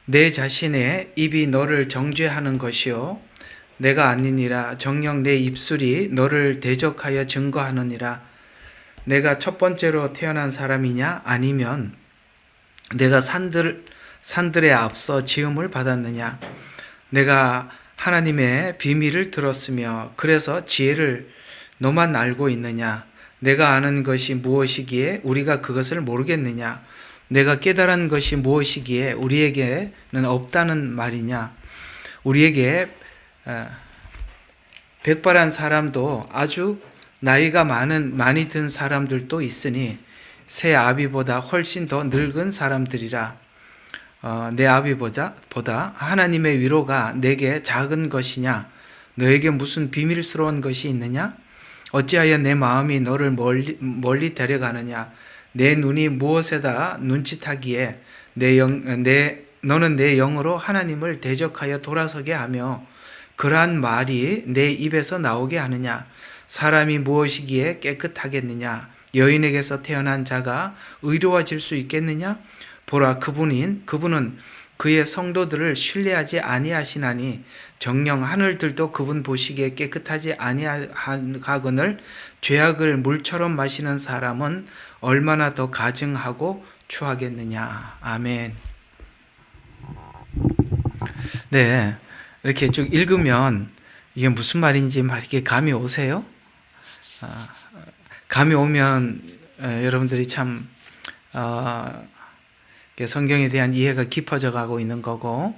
내 자신의 입이 너를 정죄하는 것이요 내가 아니니라. 정녕 내 입술이 너를 대적하여 증거하느니라. 내가 첫 번째로 태어난 사람이냐? 아니면 내가 산들에 앞서 지음을 받았느냐? 내가 하나님의 비밀을 들었으며 그래서 지혜를 너만 알고 있느냐? 내가 아는 것이 무엇이기에 우리가 그것을 모르겠느냐? 내가 깨달은 것이 무엇이기에 우리에게는 없다는 말이냐? 우리에게 백발한 사람도 아주 나이가 많이 든 사람들도 있으니 새 아비보다 훨씬 더 늙은 사람들이라. 내 아비보다 하나님의 위로가 내게 작은 것이냐? 너에게 무슨 비밀스러운 것이 있느냐? 어찌하여 내 마음이 너를 멀리 데려가느냐? 내 눈이 무엇에다 눈짓하기에 너는 내 영으로 하나님을 대적하여 돌아서게 하며 그러한 말이 내 입에서 나오게 하느냐? 사람이 무엇이기에 깨끗하겠느냐? 여인에게서 태어난 자가 의로워질 수 있겠느냐? 보라, 그분은 그의 성도들을 신뢰하지 아니하시나니 정녕 하늘들도 그분 보시기에 깨끗하지 아니하거늘 죄악을 물처럼 마시는 사람은 얼마나 더 가증하고 추하겠느냐. 아멘. 네, 이렇게 쭉 읽으면 이게 무슨 말인지 이렇게 감이 오세요? 감이 오면 여러분들이 참 성경에 대한 이해가 깊어져 가고 있는 거고,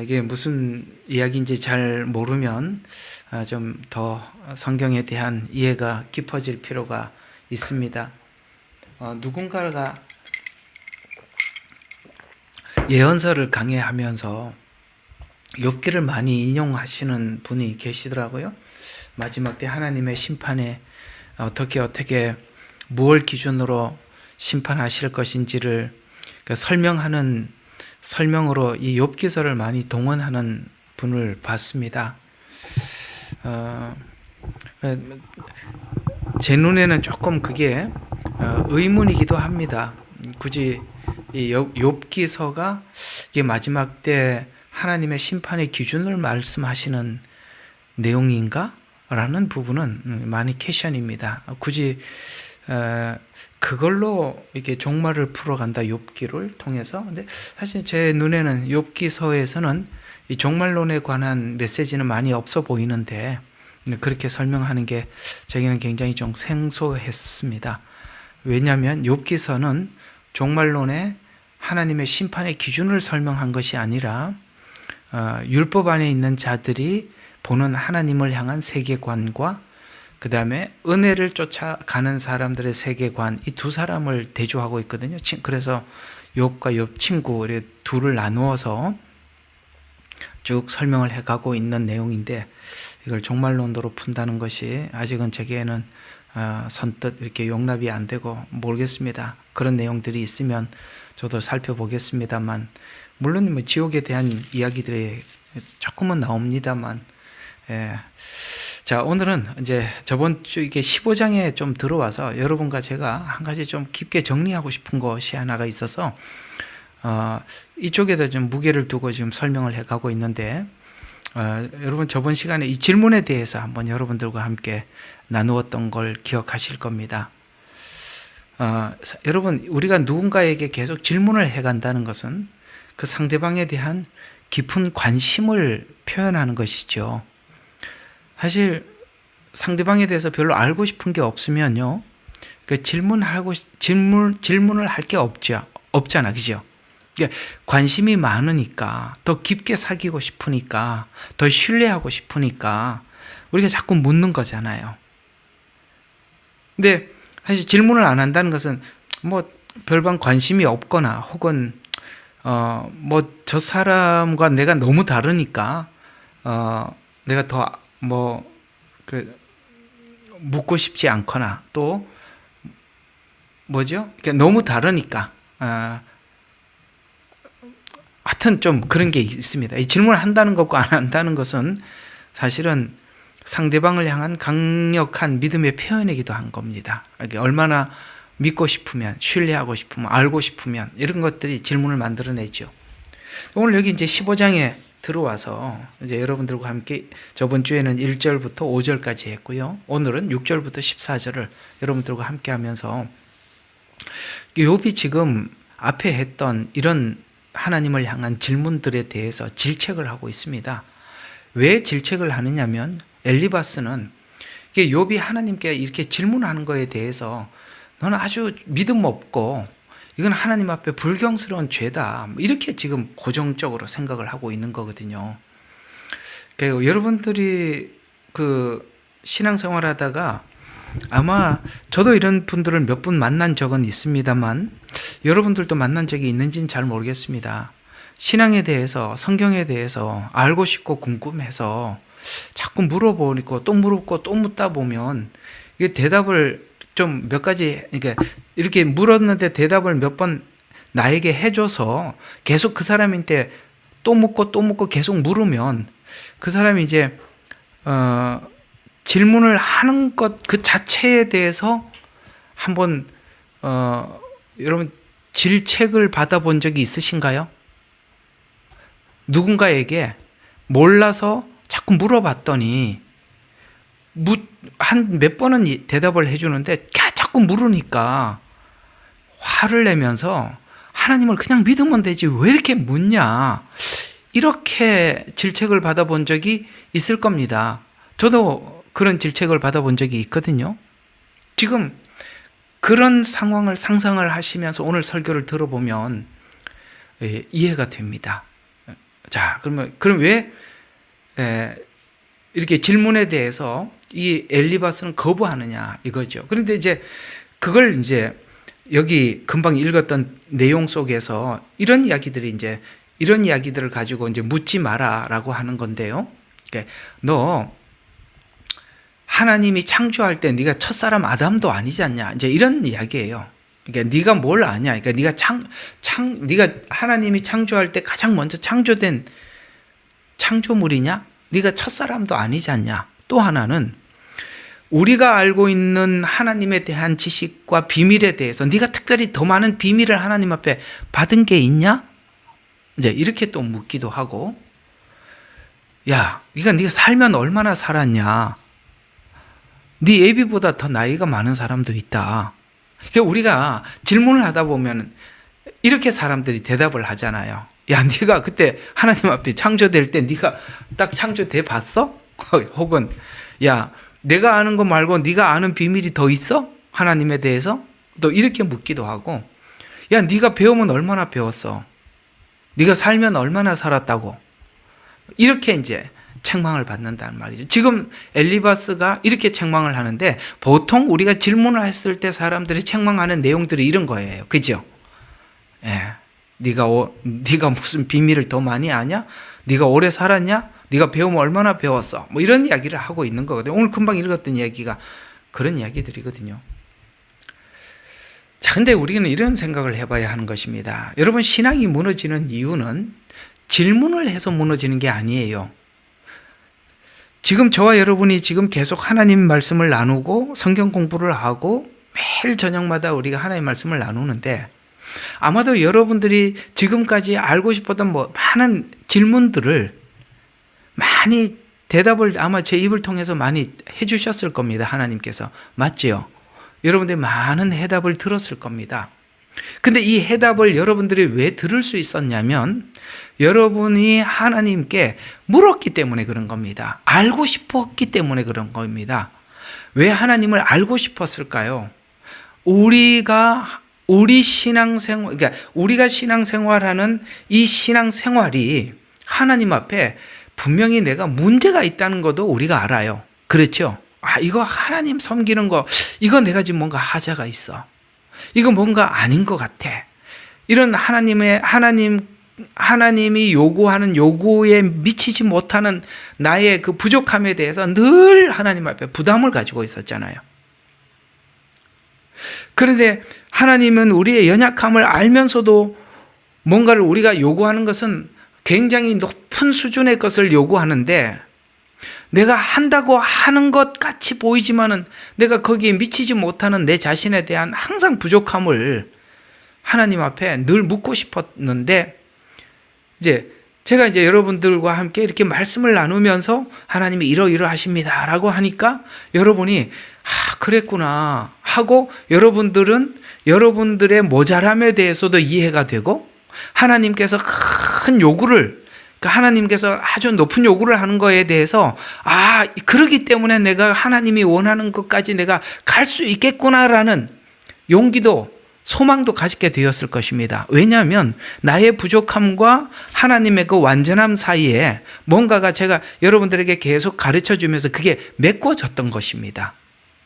이게 무슨 이야기인지 잘 모르면 좀 더 성경에 대한 이해가 깊어질 필요가 있습니다. 누군가가 예언서를 강해하면서 욥기를 많이 인용하시는 분이 계시더라고요. 마지막 때 하나님의 심판에 어떻게 무엇 기준으로 심판하실 것인지를 설명으로 이 욥기서를 많이 동원하는 분을 봤습니다. 제 눈에는 조금 그게 의문이기도 합니다. 굳이 이 욥기서가 이게 마지막 때 하나님의 심판의 기준을 말씀하시는 내용인가? 라는 부분은 많이 퀘션입니다. 굳이 그걸로 이렇게 종말을 풀어간다, 욥기를 통해서. 근데 사실 제 눈에는 욥기서에서는 이 종말론에 관한 메시지는 많이 없어 보이는데 그렇게 설명하는 게 저에게는 굉장히 좀 생소했습니다. 왜냐하면 욥기서는 종말론에 하나님의 심판의 기준을 설명한 것이 아니라 율법 안에 있는 자들이 보는 하나님을 향한 세계관과 그 다음에 은혜를 쫓아가는 사람들의 세계관, 이 두 사람을 대조하고 있거든요. 그래서 욥과 욥 친구 둘을 나누어서 쭉 설명을 해가고 있는 내용인데, 이걸 종말론도로 푼다는 것이 아직은 제게는 선뜻 이렇게 용납이 안 되고 모르겠습니다. 그런 내용들이 있으면 저도 살펴보겠습니다만, 물론 뭐 지옥에 대한 이야기들이 조금은 나옵니다만, 자, 오늘은 이제 저번 주 이게 15장에 좀 들어와서 여러분과 제가 한 가지 좀 깊게 정리하고 싶은 것이 하나가 있어서 이쪽에다 좀 무게를 두고 지금 설명을 해가고 있는데, 여러분 저번 시간에 이 질문에 대해서 한번 여러분들과 함께 나누었던 걸 기억하실 겁니다. 여러분, 우리가 누군가에게 계속 질문을 해간다는 것은 그 상대방에 대한 깊은 관심을 표현하는 것이죠. 사실 상대방에 대해서 별로 알고 싶은 게 없으면요, 그 질문을 할 게 없잖아, 그죠? 그러니까 관심이 많으니까, 더 깊게 사귀고 싶으니까, 더 신뢰하고 싶으니까 우리가 자꾸 묻는 거잖아요. 근데 사실 질문을 안 한다는 것은 뭐 별반 관심이 없거나, 혹은 뭐 저 사람과 내가 너무 다르니까 내가 더 묻고 싶지 않거나, 또 뭐죠? 너무 다르니까 하여튼 좀 그런 게 있습니다. 이 질문을 한다는 것과 안 한다는 것은 사실은 상대방을 향한 강력한 믿음의 표현이기도 한 겁니다. 얼마나 믿고 싶으면, 신뢰하고 싶으면, 알고 싶으면, 이런 것들이 질문을 만들어내죠. 오늘 여기 이제 15장에 들어와서 이제 여러분들과 함께 저번 주에는 1절부터 5절까지 했고요. 오늘은 6절부터 14절을 여러분들과 함께 하면서 욥이 지금 앞에 했던 이런 하나님을 향한 질문들에 대해서 질책을 하고 있습니다. 왜 질책을 하느냐면 엘리바스는 욥이 하나님께 이렇게 질문하는 거에 대해서 너는 아주 믿음 없고 이건 하나님 앞에 불경스러운 죄다, 이렇게 지금 고정적으로 생각을 하고 있는 거거든요. 그러니까 여러분들이 그 신앙생활 하다가 아마 저도 이런 분들을 몇 분 만난 적은 있습니다만 여러분들도 만난 적이 있는지는 잘 모르겠습니다. 신앙에 대해서, 성경에 대해서 알고 싶고 궁금해서 자꾸 물어보니까 또 물었고 또 묻다 보면 이게 대답을 좀 몇 가지, 이렇게 물었는데 대답을 몇 번 나에게 해줘서 계속 그 사람한테 또 묻고 또 묻고 계속 물으면 그 사람이 이제 질문을 하는 것 그 자체에 대해서 한번 여러분 질책을 받아본 적이 있으신가요? 누군가에게 몰라서 자꾸 물어봤더니 한 몇 번은 대답을 해주는데 자꾸 물으니까 화를 내면서 하나님을 그냥 믿으면 되지 왜 이렇게 묻냐, 이렇게 질책을 받아본 적이 있을 겁니다. 저도 그런 질책을 받아본 적이 있거든요. 지금 그런 상황을 상상을 하시면서 오늘 설교를 들어보면 이해가 됩니다. 자, 그럼 왜 이렇게 질문에 대해서 이 엘리바스는 거부하느냐 이거죠. 그런데 이제 그걸 이제 여기 금방 읽었던 내용 속에서 이런 이야기들을 가지고 이제 묻지 마라라고 하는 건데요. 그러니까 너 하나님이 창조할 때 네가 첫사람 아담도 아니지 않냐, 이제 이런 이야기예요. 그러니까 네가 뭘 아냐? 그러니까 네가 하나님이 창조할 때 가장 먼저 창조된 창조물이냐? 네가 첫사람도 아니지 않냐? 또 하나는 우리가 알고 있는 하나님에 대한 지식과 비밀에 대해서 네가 특별히 더 많은 비밀을 하나님 앞에 받은 게 있냐? 이제 이렇게 또 묻기도 하고, 야, 네가 살면 얼마나 살았냐? 네 애비보다 더 나이가 많은 사람도 있다. 그러니까 우리가 질문을 하다 보면 이렇게 사람들이 대답을 하잖아요. 야, 네가 그때 하나님 앞에 창조될 때 네가 딱 창조돼 봤어? 혹은 야, 내가 아는 거 말고 네가 아는 비밀이 더 있어? 하나님에 대해서? 또 이렇게 묻기도 하고, 야, 네가 배우면 얼마나 배웠어? 네가 살면 얼마나 살았다고? 이렇게 이제 책망을 받는다는 말이죠. 지금 엘리바스가 이렇게 책망을 하는데 보통 우리가 질문을 했을 때 사람들이 책망하는 내용들이 이런 거예요. 그죠? 예. 네가 무슨 비밀을 더 많이 아냐? 네가 오래 살았냐? 네가 배우면 얼마나 배웠어? 뭐 이런 이야기를 하고 있는 거거든요. 오늘 금방 읽었던 이야기가 그런 이야기들이거든요. 자, 근데 우리는 이런 생각을 해봐야 하는 것입니다. 여러분, 신앙이 무너지는 이유는 질문을 해서 무너지는 게 아니에요. 지금 저와 여러분이 지금 계속 하나님 말씀을 나누고 성경 공부를 하고 매일 저녁마다 우리가 하나님 말씀을 나누는데 아마도 여러분들이 지금까지 알고 싶었던 많은 질문들을 많이 대답을 아마 제 입을 통해서 많이 해주셨을 겁니다. 하나님께서. 맞지요? 여러분들이 많은 해답을 들었을 겁니다. 근데 이 해답을 여러분들이 왜 들을 수 있었냐면 여러분이 하나님께 물었기 때문에 그런 겁니다. 알고 싶었기 때문에 그런 겁니다. 왜 하나님을 알고 싶었을까요? 우리가 신앙생활하는 이 신앙생활이 하나님 앞에 분명히 내가 문제가 있다는 것도 우리가 알아요. 그렇죠? 이거 하나님 섬기는 거, 이거 내가 지금 뭔가 하자가 있어. 이거 뭔가 아닌 것 같아. 이런 하나님이 요구하는 요구에 미치지 못하는 나의 그 부족함에 대해서 늘 하나님 앞에 부담을 가지고 있었잖아요. 그런데 하나님은 우리의 연약함을 알면서도 뭔가를 우리가 요구하는 것은 굉장히 높은 수준의 것을 요구하는데 내가 한다고 하는 것 같이 보이지만은 내가 거기에 미치지 못하는 내 자신에 대한 항상 부족함을 하나님 앞에 늘 묻고 싶었는데 제가 여러분들과 함께 이렇게 말씀을 나누면서 하나님이 이러이러하십니다 라고 하니까 여러분이 그랬구나 하고 여러분들은 여러분들의 모자람에 대해서도 이해가 되고 하나님께서 큰 요구를 하나님께서 아주 높은 요구를 하는 거에 대해서 그러기 때문에 내가 하나님이 원하는 것까지 내가 갈 수 있겠구나라는 용기도 소망도 가지게 되었을 것입니다. 왜냐하면 나의 부족함과 하나님의 그 완전함 사이에 뭔가가 제가 여러분들에게 계속 가르쳐 주면서 그게 메꿔졌던 것입니다.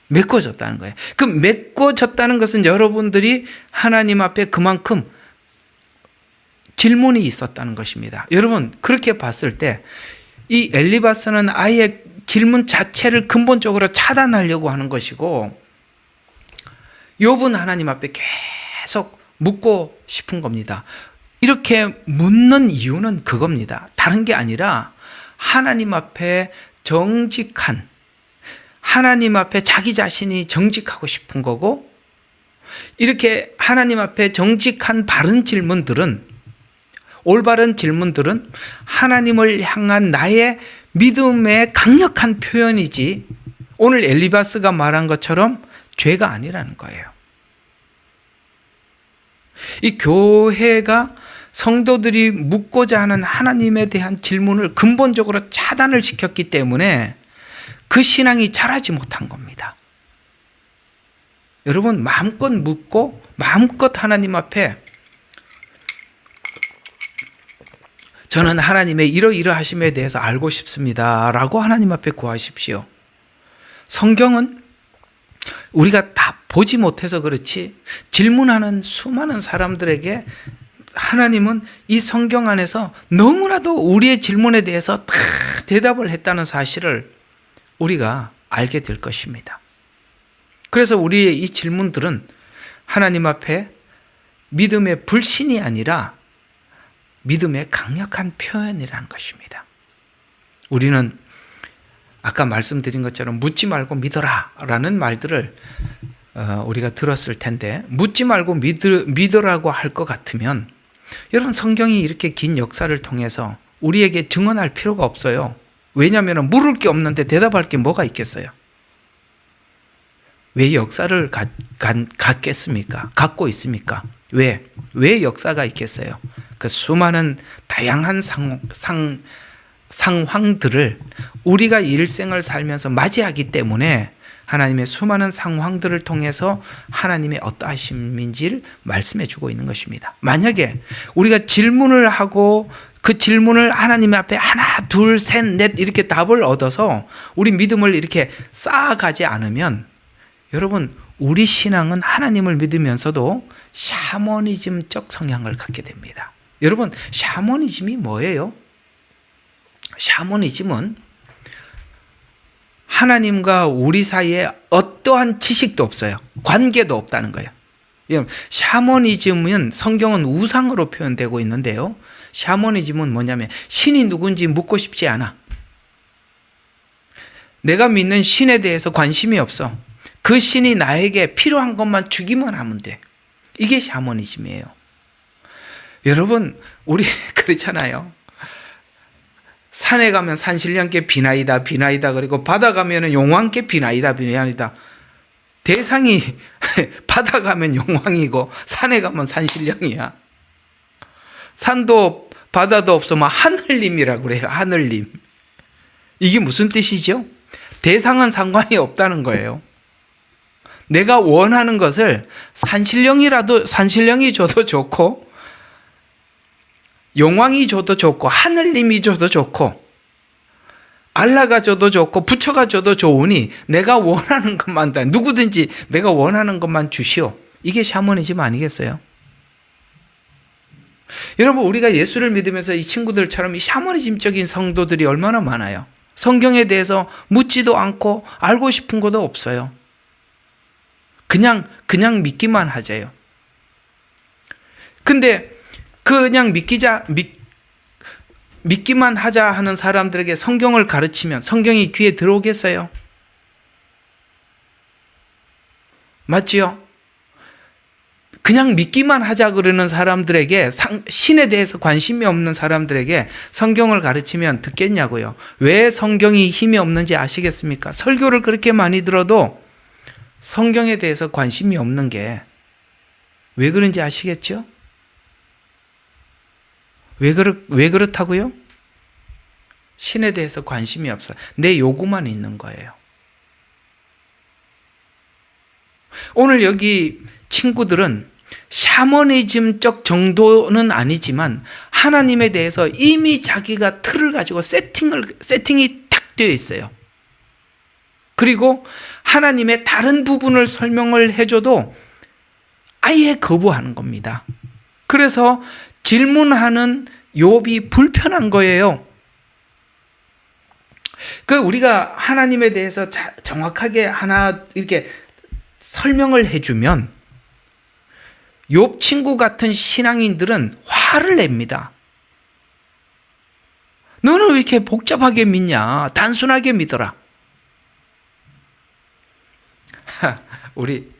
메꿔졌다는 거예요. 그 메꿔졌다는 것은 여러분들이 하나님 앞에 그만큼 질문이 있었다는 것입니다. 여러분 그렇게 봤을 때 이 엘리바스는 아예 질문 자체를 근본적으로 차단하려고 하는 것이고 욥은 하나님 앞에 계속 묻고 싶은 겁니다. 이렇게 묻는 이유는 그겁니다. 다른 게 아니라 하나님 앞에 정직한 하나님 앞에 자기 자신이 정직하고 싶은 거고 이렇게 하나님 앞에 정직한 바른 질문들은 올바른 질문들은 하나님을 향한 나의 믿음의 강력한 표현이지 오늘 엘리바스가 말한 것처럼 죄가 아니라는 거예요. 이 교회가 성도들이 묻고자 하는 하나님에 대한 질문을 근본적으로 차단을 시켰기 때문에 그 신앙이 자라지 못한 겁니다. 여러분 마음껏 묻고 마음껏 하나님 앞에 저는 하나님의 이러이러하심에 대해서 알고 싶습니다 라고 하나님 앞에 구하십시오. 성경은 우리가 다 보지 못해서 그렇지 질문하는 수많은 사람들에게 하나님은 이 성경 안에서 너무나도 우리의 질문에 대해서 다 대답을 했다는 사실을 우리가 알게 될 것입니다. 그래서 우리의 이 질문들은 하나님 앞에 믿음의 불신이 아니라 믿음의 강력한 표현이라는 것입니다. 우리는 아까 말씀드린 것처럼 묻지 말고 믿어라 라는 말들을 우리가 들었을 텐데 묻지 말고 믿으라고 할 것 같으면 여러분 성경이 이렇게 긴 역사를 통해서 우리에게 증언할 필요가 없어요. 왜냐하면 물을 게 없는데 대답할 게 뭐가 있겠어요? 왜 역사를 갖겠습니까? 갖고 있습니까? 왜 역사가 있겠어요? 그 수많은 다양한 상황들을 우리가 일생을 살면서 맞이하기 때문에 하나님의 수많은 상황들을 통해서 하나님의 어떠하심인지를 말씀해 주고 있는 것입니다. 만약에 우리가 질문을 하고 그 질문을 하나님 앞에 하나, 둘, 셋, 넷 이렇게 답을 얻어서 우리 믿음을 이렇게 쌓아가지 않으면 여러분 우리 신앙은 하나님을 믿으면서도 샤머니즘적 성향을 갖게 됩니다. 여러분 샤머니즘이 뭐예요? 샤머니즘은 하나님과 우리 사이에 어떠한 지식도 없어요. 관계도 없다는 거예요. 샤머니즘은 성경은 우상으로 표현되고 있는데요. 샤머니즘은 뭐냐면 신이 누군지 묻고 싶지 않아. 내가 믿는 신에 대해서 관심이 없어. 그 신이 나에게 필요한 것만 주기만 하면 돼. 이게 샤머니즘이에요. 여러분 우리 그렇잖아요. 산에 가면 산신령께 비나이다 그리고 바다 가면 용왕께 비나이다. 대상이 바다 가면 용왕이고 산에 가면 산신령이야. 산도 바다도 없어 하늘님이라고 그래요. 하늘님. 이게 무슨 뜻이죠? 대상은 상관이 없다는 거예요. 내가 원하는 것을 산신령이 줘도 좋고 용왕이 줘도 좋고 하늘님이 줘도 좋고 알라가 줘도 좋고 부처가 줘도 좋으니 내가 원하는 것만 다 누구든지 내가 원하는 것만 주시오. 이게 샤머니즘 아니겠어요? 여러분 우리가 예수를 믿으면서 이 친구들처럼 이 샤머니즘적인 성도들이 얼마나 많아요. 성경에 대해서 묻지도 않고 알고 싶은 것도 없어요. 그냥 믿기만 하자요. 근데 그냥 믿기만 하자 하는 사람들에게 성경을 가르치면 성경이 귀에 들어오겠어요? 맞지요? 그냥 믿기만 하자 그러는 사람들에게, 신에 대해서 관심이 없는 사람들에게 성경을 가르치면 듣겠냐고요. 왜 성경이 힘이 없는지 아시겠습니까? 설교를 그렇게 많이 들어도 성경에 대해서 관심이 없는 게 왜 그런지 아시겠죠? 왜 그렇다고요? 신에 대해서 관심이 없어요. 내 요구만 있는 거예요. 오늘 여기 친구들은 샤머니즘적 정도는 아니지만 하나님에 대해서 이미 자기가 틀을 가지고 세팅이 딱 되어 있어요. 그리고 하나님의 다른 부분을 설명을 해줘도 아예 거부하는 겁니다. 그래서 질문하는 욥이 불편한 거예요. 우리가 하나님에 대해서 정확하게 하나 이렇게 설명을 해주면 욥 친구 같은 신앙인들은 화를 냅니다. 너는 왜 이렇게 복잡하게 믿냐? 단순하게 믿어라. 우리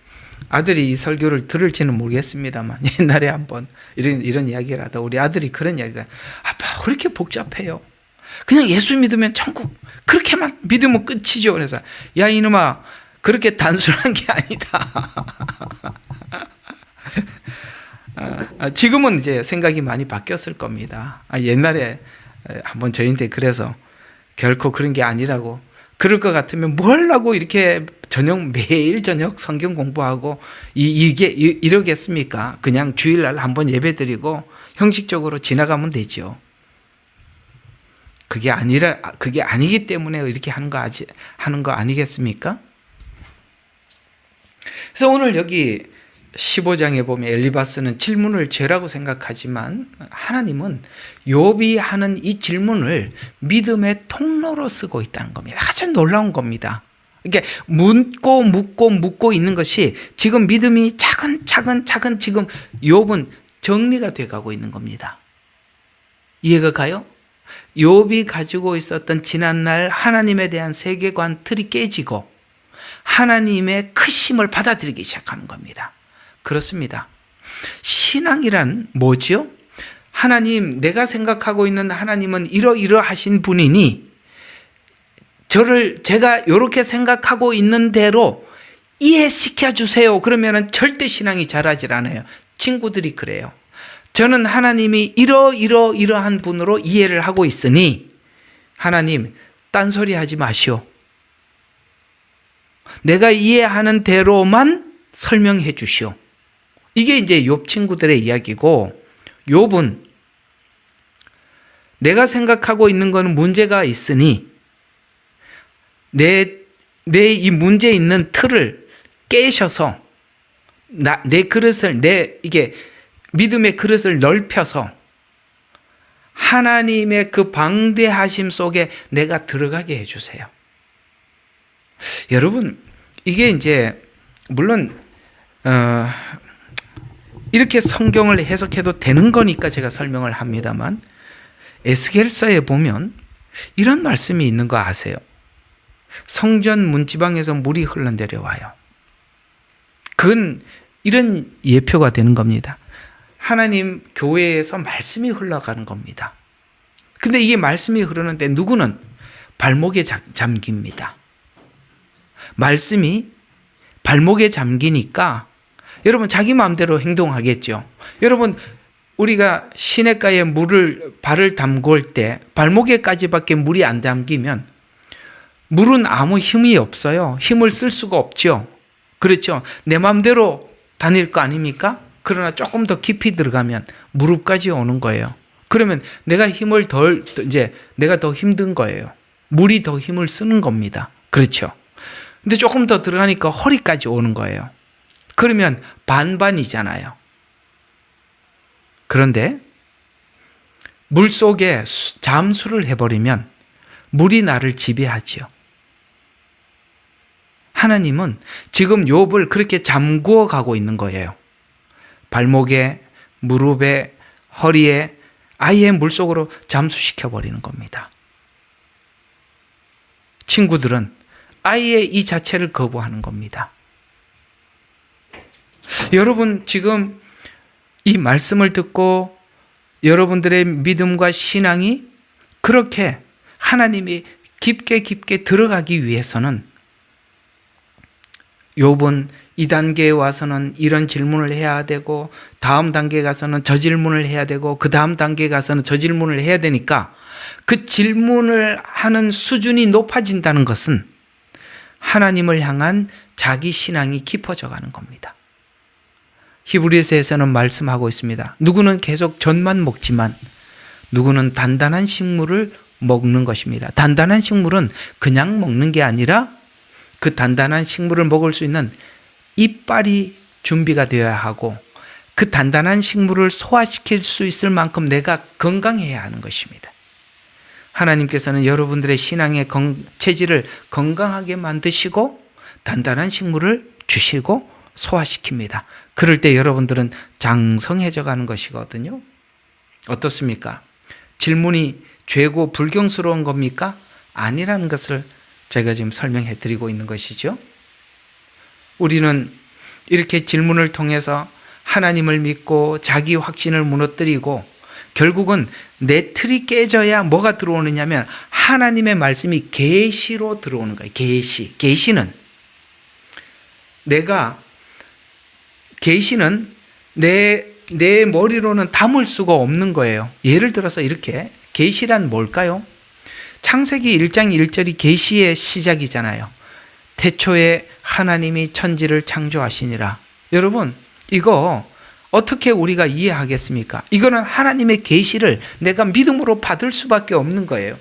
아들이 이 설교를 들을지는 모르겠습니다만 옛날에 한번 이런 이야기를 하다 우리 아들이 그런 이야기가, 아빠 그렇게 복잡해요. 그냥 예수 믿으면 천국 그렇게만 믿으면 끝이죠. 그래서 야 이놈아, 그렇게 단순한 게 아니다. 지금은 이제 생각이 많이 바뀌었을 겁니다. 옛날에 한번 저희한테 그래서 결코 그런 게 아니라고, 그럴 것 같으면 뭘 하고 이렇게 매일 저녁 성경 공부하고 이러겠습니까? 그냥 주일날 한번 예배 드리고 형식적으로 지나가면 되죠. 그게 아니기 때문에 이렇게 하는 거 아니겠습니까? 그래서 오늘 여기 15장에 보면 엘리바스는 질문을 죄라고 생각하지만 하나님은 욥이 하는 이 질문을 믿음의 통로로 쓰고 있다는 겁니다. 아주 놀라운 겁니다. 이렇게 묻고 있는 것이 지금 믿음이 차근차근 지금 욥은 정리가 돼가고 있는 겁니다. 이해가 가요? 욥이 가지고 있었던 지난날 하나님에 대한 세계관 틀이 깨지고 하나님의 크심을 받아들이기 시작하는 겁니다. 그렇습니다. 신앙이란 뭐죠? 하나님, 내가 생각하고 있는 하나님은 이러이러하신 분이니 제가 이렇게 생각하고 있는 대로 이해시켜 주세요. 그러면 절대 신앙이 자라질 않아요. 친구들이 그래요. 저는 하나님이 이러한 분으로 이해를 하고 있으니 하나님, 딴소리 하지 마시오. 내가 이해하는 대로만 설명해 주시오. 이게 이제 욥 친구들의 이야기고, 욥은 내가 생각하고 있는 것은 문제가 있으니 내 이 문제 있는 틀을 깨셔서 내 그릇을 이게 믿음의 그릇을 넓혀서 하나님의 그 방대하심 속에 내가 들어가게 해주세요. 여러분, 이게 이제 물론 이렇게 성경을 해석해도 되는 거니까 제가 설명을 합니다만, 에스겔서에 보면 이런 말씀이 있는 거 아세요? 성전 문지방에서 물이 흘러내려와요. 그건 이런 예표가 되는 겁니다. 하나님 교회에서 말씀이 흘러가는 겁니다. 근데 이게 말씀이 흐르는데 누구는 발목에 잠깁니다. 말씀이 발목에 잠기니까 여러분 자기 마음대로 행동하겠죠. 여러분, 우리가 시냇가에 발을 담글 때 발목에까지밖에 물이 안 잠기면 물은 아무 힘이 없어요. 힘을 쓸 수가 없죠. 그렇죠. 내 마음대로 다닐 거 아닙니까? 그러나 조금 더 깊이 들어가면 무릎까지 오는 거예요. 그러면 내가 내가 더 힘든 거예요. 물이 더 힘을 쓰는 겁니다. 그렇죠. 근데 조금 더 들어가니까 허리까지 오는 거예요. 그러면 반반이잖아요. 그런데 물 속에 잠수를 해버리면 물이 나를 지배하지요. 하나님은 지금 욥을 그렇게 잠구어 가고 있는 거예요. 발목에, 무릎에, 허리에 아예 물속으로 잠수시켜버리는 겁니다. 친구들은 아예 이 자체를 거부하는 겁니다. 여러분 지금 이 말씀을 듣고 여러분들의 믿음과 신앙이 그렇게 하나님이 깊게 들어가기 위해서는 욥은 이 단계에 와서는 이런 질문을 해야 되고 다음 단계에 가서는 저 질문을 해야 되고 그 다음 단계에 가서는 저 질문을 해야 되니까 그 질문을 하는 수준이 높아진다는 것은 하나님을 향한 자기 신앙이 깊어져 가는 겁니다. 히브리서에서는 말씀하고 있습니다. 누구는 계속 젖만 먹지만 누구는 단단한 식물을 먹는 것입니다. 단단한 식물은 그냥 먹는 게 아니라 그 단단한 식물을 먹을 수 있는 이빨이 준비가 되어야 하고 그 단단한 식물을 소화시킬 수 있을 만큼 내가 건강해야 하는 것입니다. 하나님께서는 여러분들의 신앙의 체질을 건강하게 만드시고 단단한 식물을 주시고 소화시킵니다. 그럴 때 여러분들은 장성해져 가는 것이거든요. 어떻습니까? 질문이 죄고 불경스러운 겁니까? 아니라는 것을 제가 지금 설명해 드리고 있는 것이죠. 우리는 이렇게 질문을 통해서 하나님을 믿고 자기 확신을 무너뜨리고 결국은 내 틀이 깨져야 뭐가 들어오느냐면 하나님의 말씀이 계시로 들어오는 거예요. 계시는 계시는 내 머리로는 담을 수가 없는 거예요. 예를 들어서 이렇게 계시란 뭘까요? 창세기 1장 1절이 계시의 시작이잖아요. 태초에 하나님이 천지를 창조하시니라. 여러분 이거 어떻게 우리가 이해하겠습니까? 이거는 하나님의 계시를 내가 믿음으로 받을 수밖에 없는 거예요.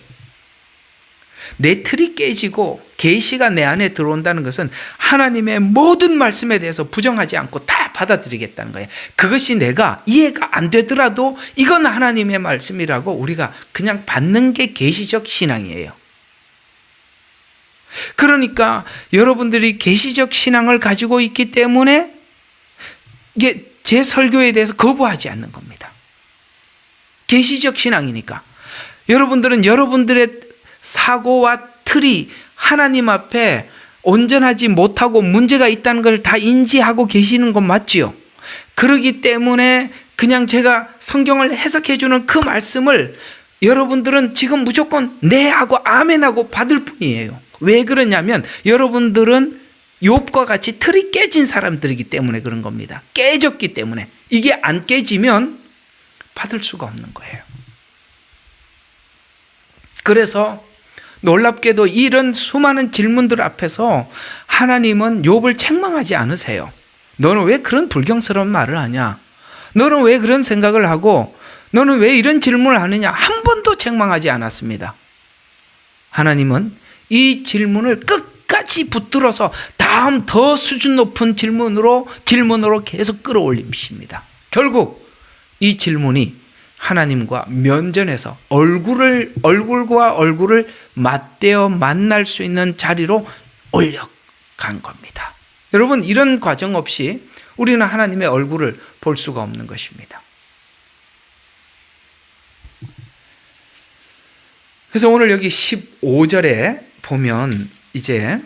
내 틀이 깨지고 계시가 내 안에 들어온다는 것은 하나님의 모든 말씀에 대해서 부정하지 않고 다 받아들이겠다는 거예요. 그것이 내가 이해가 안 되더라도 이건 하나님의 말씀이라고 우리가 그냥 받는 게 계시적 신앙이에요. 그러니까 여러분들이 계시적 신앙을 가지고 있기 때문에 이게 제 설교에 대해서 거부하지 않는 겁니다. 계시적 신앙이니까. 여러분들은 여러분들의 사고와 틀이 하나님 앞에 온전하지 못하고 문제가 있다는 걸 다 인지하고 계시는 건 맞지요. 그러기 때문에 그냥 제가 성경을 해석해 주는 그 말씀을 여러분들은 지금 무조건 네 하고 아멘 하고 받을 뿐이에요. 왜 그러냐면 여러분들은 욥과 같이 틀이 깨진 사람들이기 때문에 그런 겁니다. 깨졌기 때문에. 이게 안 깨지면 받을 수가 없는 거예요. 그래서 놀랍게도 이런 수많은 질문들 앞에서 하나님은 욥을 책망하지 않으세요. 너는 왜 그런 불경스러운 말을 하냐? 너는 왜 그런 생각을 하고 너는 왜 이런 질문을 하느냐? 한 번도 책망하지 않았습니다. 하나님은 이 질문을 끝까지 붙들어서 다음 더 수준 높은 질문으로 계속 끌어올리십니다. 결국 이 질문이 하나님과 면전에서 얼굴과 얼굴을 맞대어 만날 수 있는 자리로 올려간 겁니다. 여러분 이런 과정 없이 우리는 하나님의 얼굴을 볼 수가 없는 것입니다. 그래서 오늘 여기 15절에 보면 이제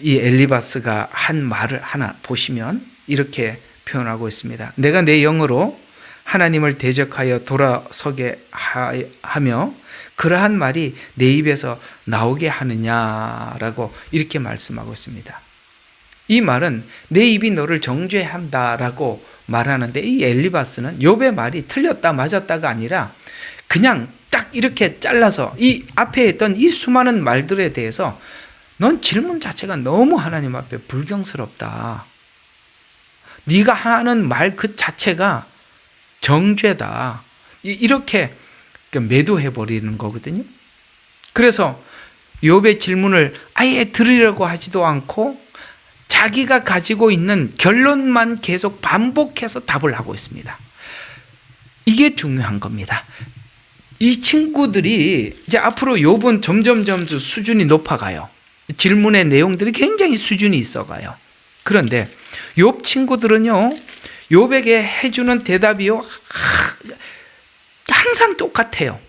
이 엘리바스가 한 말을 하나 보시면 이렇게 표현하고 있습니다. 내가 내 영으로 하나님을 대적하여 돌아서게 하며 그러한 말이 내 입에서 나오게 하느냐라고 이렇게 말씀하고 있습니다. 이 말은 내 입이 너를 정죄한다라고 말하는데 이 엘리바스는 욥의 말이 틀렸다 맞았다가 아니라 그냥 딱 이렇게 잘라서 이 앞에 했던 이 수많은 말들에 대해서 넌 질문 자체가 너무 하나님 앞에 불경스럽다. 네가 하는 말 그 자체가 정죄다. 이렇게 매도해버리는 거거든요. 그래서 욥의 질문을 아예 들으려고 하지도 않고 자기가 가지고 있는 결론만 계속 반복해서 답을 하고 있습니다. 이게 중요한 겁니다. 이 친구들이 이제 앞으로 욥은 점점 수준이 높아가요. 질문의 내용들이 굉장히 수준이 있어가요. 그런데 욥 친구들은요, 욥에게 해주는 대답이요 항상 똑같아요.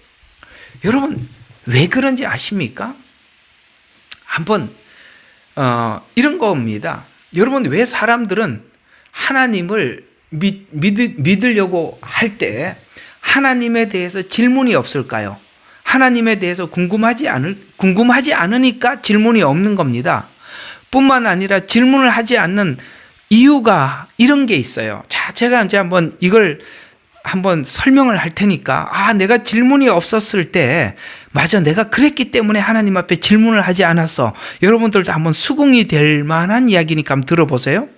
여러분 왜 그런지 아십니까? 한번 이런 겁니다. 여러분 왜 사람들은 하나님을 믿으려고 할 때 하나님에 대해서 질문이 없을까요? 하나님에 대해서 궁금하지 않으니까 질문이 없는 겁니다. 뿐만 아니라 질문을 하지 않는 이유가 이런 게 있어요. 자, 제가 이제 이걸 한번 설명을 할 테니까, 내가 질문이 없었을 때, 맞아, 내가 그랬기 때문에 하나님 앞에 질문을 하지 않았어. 여러분들도 한번 수긍이 될 만한 이야기니까 한번 들어보세요.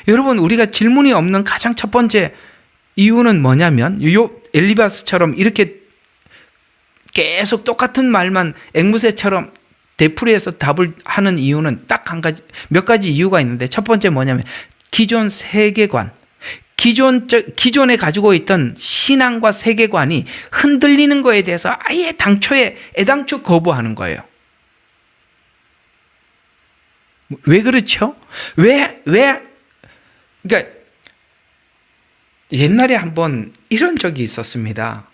여러분, 우리가 질문이 없는 가장 첫 번째 이유는 뭐냐면, 엘리바스처럼 이렇게 계속 똑같은 말만 앵무새처럼 되풀이해서 답을 하는 이유는 딱 몇 가지 이유가 있는데, 첫 번째 뭐냐면 기존 세계관, 기존에 가지고 있던 신앙과 세계관이 흔들리는 거에 대해서 아예 애당초 거부하는 거예요. 왜 그렇죠? 그러니까 옛날에 한번 이런 적이 있었습니다.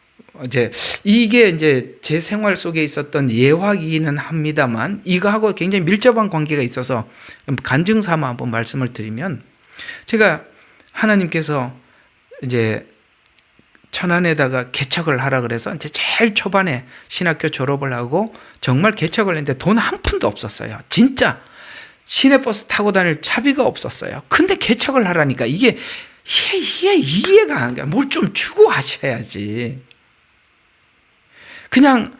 이게 제 생활 속에 있었던 예화이기는 합니다만, 이거하고 굉장히 밀접한 관계가 있어서 간증 삼아 한번 말씀을 드리면, 제가 하나님께서 이제 천안에다가 개척을 하라 그래서 이제 제일 초반에 신학교 졸업을 하고 정말 개척을 했는데 돈 한 푼도 없었어요. 진짜 시내버스 타고 다닐 차비가 없었어요. 근데 개척을 하라니까 이게 이해가 안 가. 뭘 좀 주고 하셔야지. 그냥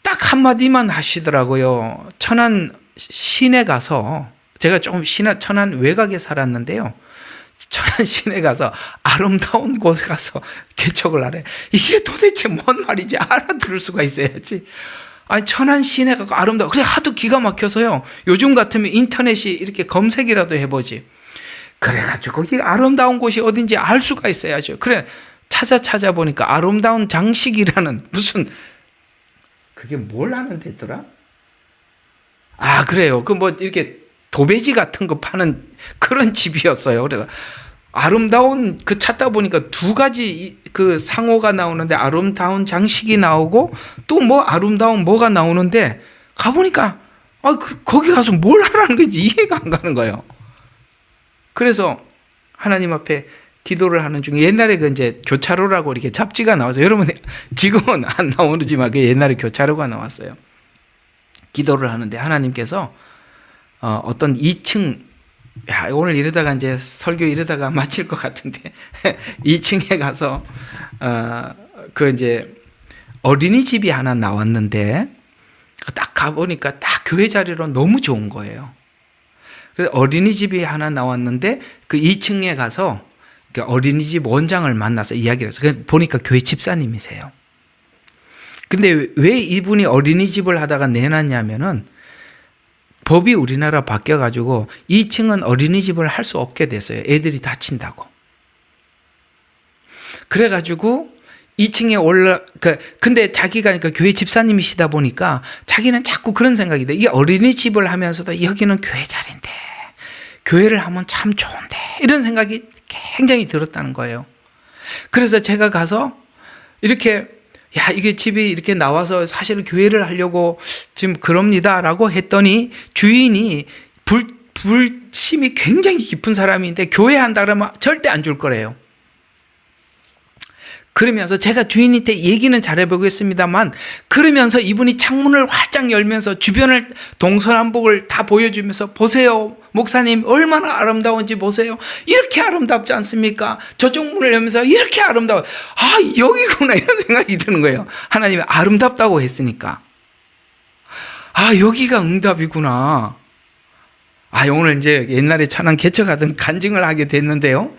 딱 한마디만 하시더라고요. 천안 시내 가서, 제가 조금 천안 외곽에 살았는데요. 천안 시내 가서 아름다운 곳에 가서 개척을 하래. 이게 도대체 뭔 말인지 알아들을 수가 있어야지. 아니, 천안 시내가 아름다워. 그래, 하도 기가 막혀서요. 요즘 같으면 인터넷이 이렇게 검색이라도 해보지. 그래가지고 이 아름다운 곳이 어딘지 알 수가 있어야죠. 그래, 찾아보니까 아름다운 장식이라는 무슨, 그게 뭘 하는 데더라? 그래요. 이렇게 도배지 같은 거 파는 그런 집이었어요. 그래서 아름다운, 찾다 보니까 두 가지 그 상호가 나오는데, 아름다운 장식이 나오고 또 아름다운 뭐가 나오는데, 가보니까 거기 가서 뭘 하라는 건지 이해가 안 가는 거예요. 그래서 하나님 앞에 기도를 하는 중에, 옛날에 이제 교차로라고 이렇게 잡지가 나와서, 여러분 지금은 안 나오지만 그 옛날에 교차로가 나왔어요. 기도를 하는데 하나님께서 어떤 2층, 오늘 이러다가 이제 설교 이러다가 마칠 것 같은데 2층에 가서 이제 어린이집이 하나 나왔는데, 딱 가보니까 딱 교회 자리로 너무 좋은 거예요. 그래서 어린이집이 하나 나왔는데 그 2층에 가서 어린이집 원장을 만나서 이야기를 해서, 보니까 교회 집사님이세요. 근데 왜 이분이 어린이집을 하다가 내놨냐면은, 법이 우리나라 바뀌어가지고 2층은 어린이집을 할 수 없게 됐어요. 애들이 다친다고. 그래가지고 2층에 근데 자기가 교회 집사님이시다 보니까 자기는 자꾸 그런 생각이 돼. 이게 어린이집을 하면서도 여기는 교회 자리인데, 교회를 하면 참 좋은데, 이런 생각이 굉장히 들었다는 거예요. 그래서 제가 가서 이렇게, 이게 집이 이렇게 나와서 사실 교회를 하려고 지금 그럽니다 라고 했더니, 주인이 불심이 굉장히 깊은 사람인데 교회 한다 그러면 절대 안 줄 거래요. 그러면서 제가 주인한테 얘기는 잘해보겠습니다만, 그러면서 이분이 창문을 활짝 열면서 주변을 동서남북을 다 보여주면서, 보세요 목사님 얼마나 아름다운지 보세요. 이렇게 아름답지 않습니까? 저쪽 문을 열면서 이렇게 아름다워. 여기구나, 이런 생각이 드는 거예요. 하나님이 아름답다고 했으니까. 여기가 응답이구나. 오늘 이제 옛날에 천안 개척하던 간증을 하게 됐는데요.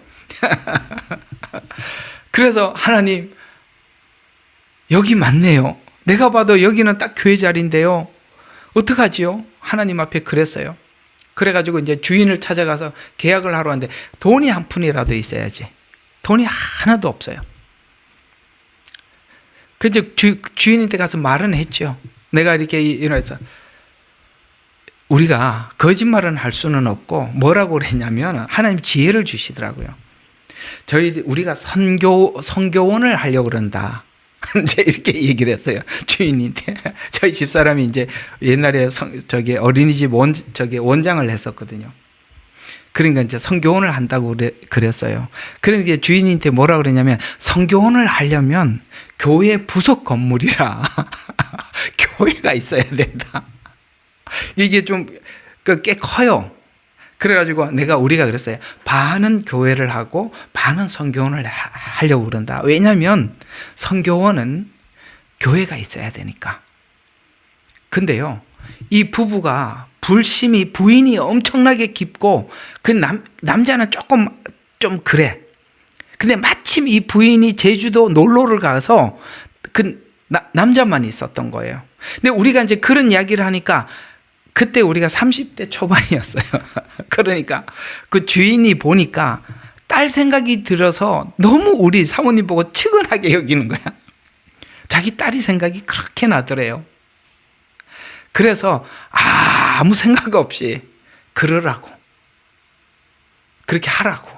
그래서 하나님, 여기 맞네요. 내가 봐도 여기는 딱 교회 자리인데요. 어떡하지요? 하나님 앞에 그랬어요. 그래가지고 이제 주인을 찾아가서 계약을 하러 왔는데, 돈이 한 푼이라도 있어야지. 돈이 하나도 없어요. 그래서 주인한테 가서 말은 했죠. 내가 이렇게 일어나서, 우리가 거짓말은 할 수는 없고, 뭐라고 그랬냐면 하나님 지혜를 주시더라고요. 우리가 선교원을 하려고 그런다. 이제 이렇게 얘기를 했어요. 주인인데. 저희 집사람이 이제 옛날에 어린이집 원장을 했었거든요. 그러니까 이제 성교원을 한다고 그랬어요. 그러니까 주인한테 뭐라 그러냐면 성교원을 하려면 교회 부속 건물이라 교회가 있어야 된다. 이게 좀 꽤 커요. 그래가지고 우리가 그랬어요. 반은 교회를 하고 반은 성교원을 하려고 그런다. 왜냐하면 성교원은 교회가 있어야 되니까. 근데요, 이 부부가 불심이 부인이 엄청나게 깊고 그 남자는 조금 좀 그래. 근데 마침 이 부인이 제주도 놀러를 가서 그 남자만 있었던 거예요. 근데 우리가 이제 그런 이야기를 하니까 그때 우리가 30대 초반이었어요. 그러니까 그 주인이 보니까 딸 생각이 들어서 너무 우리 사모님 보고 측은하게 여기는 거야. 자기 딸이 생각이 그렇게 나더래요. 그래서 아무 생각 없이 그러라고, 그렇게 하라고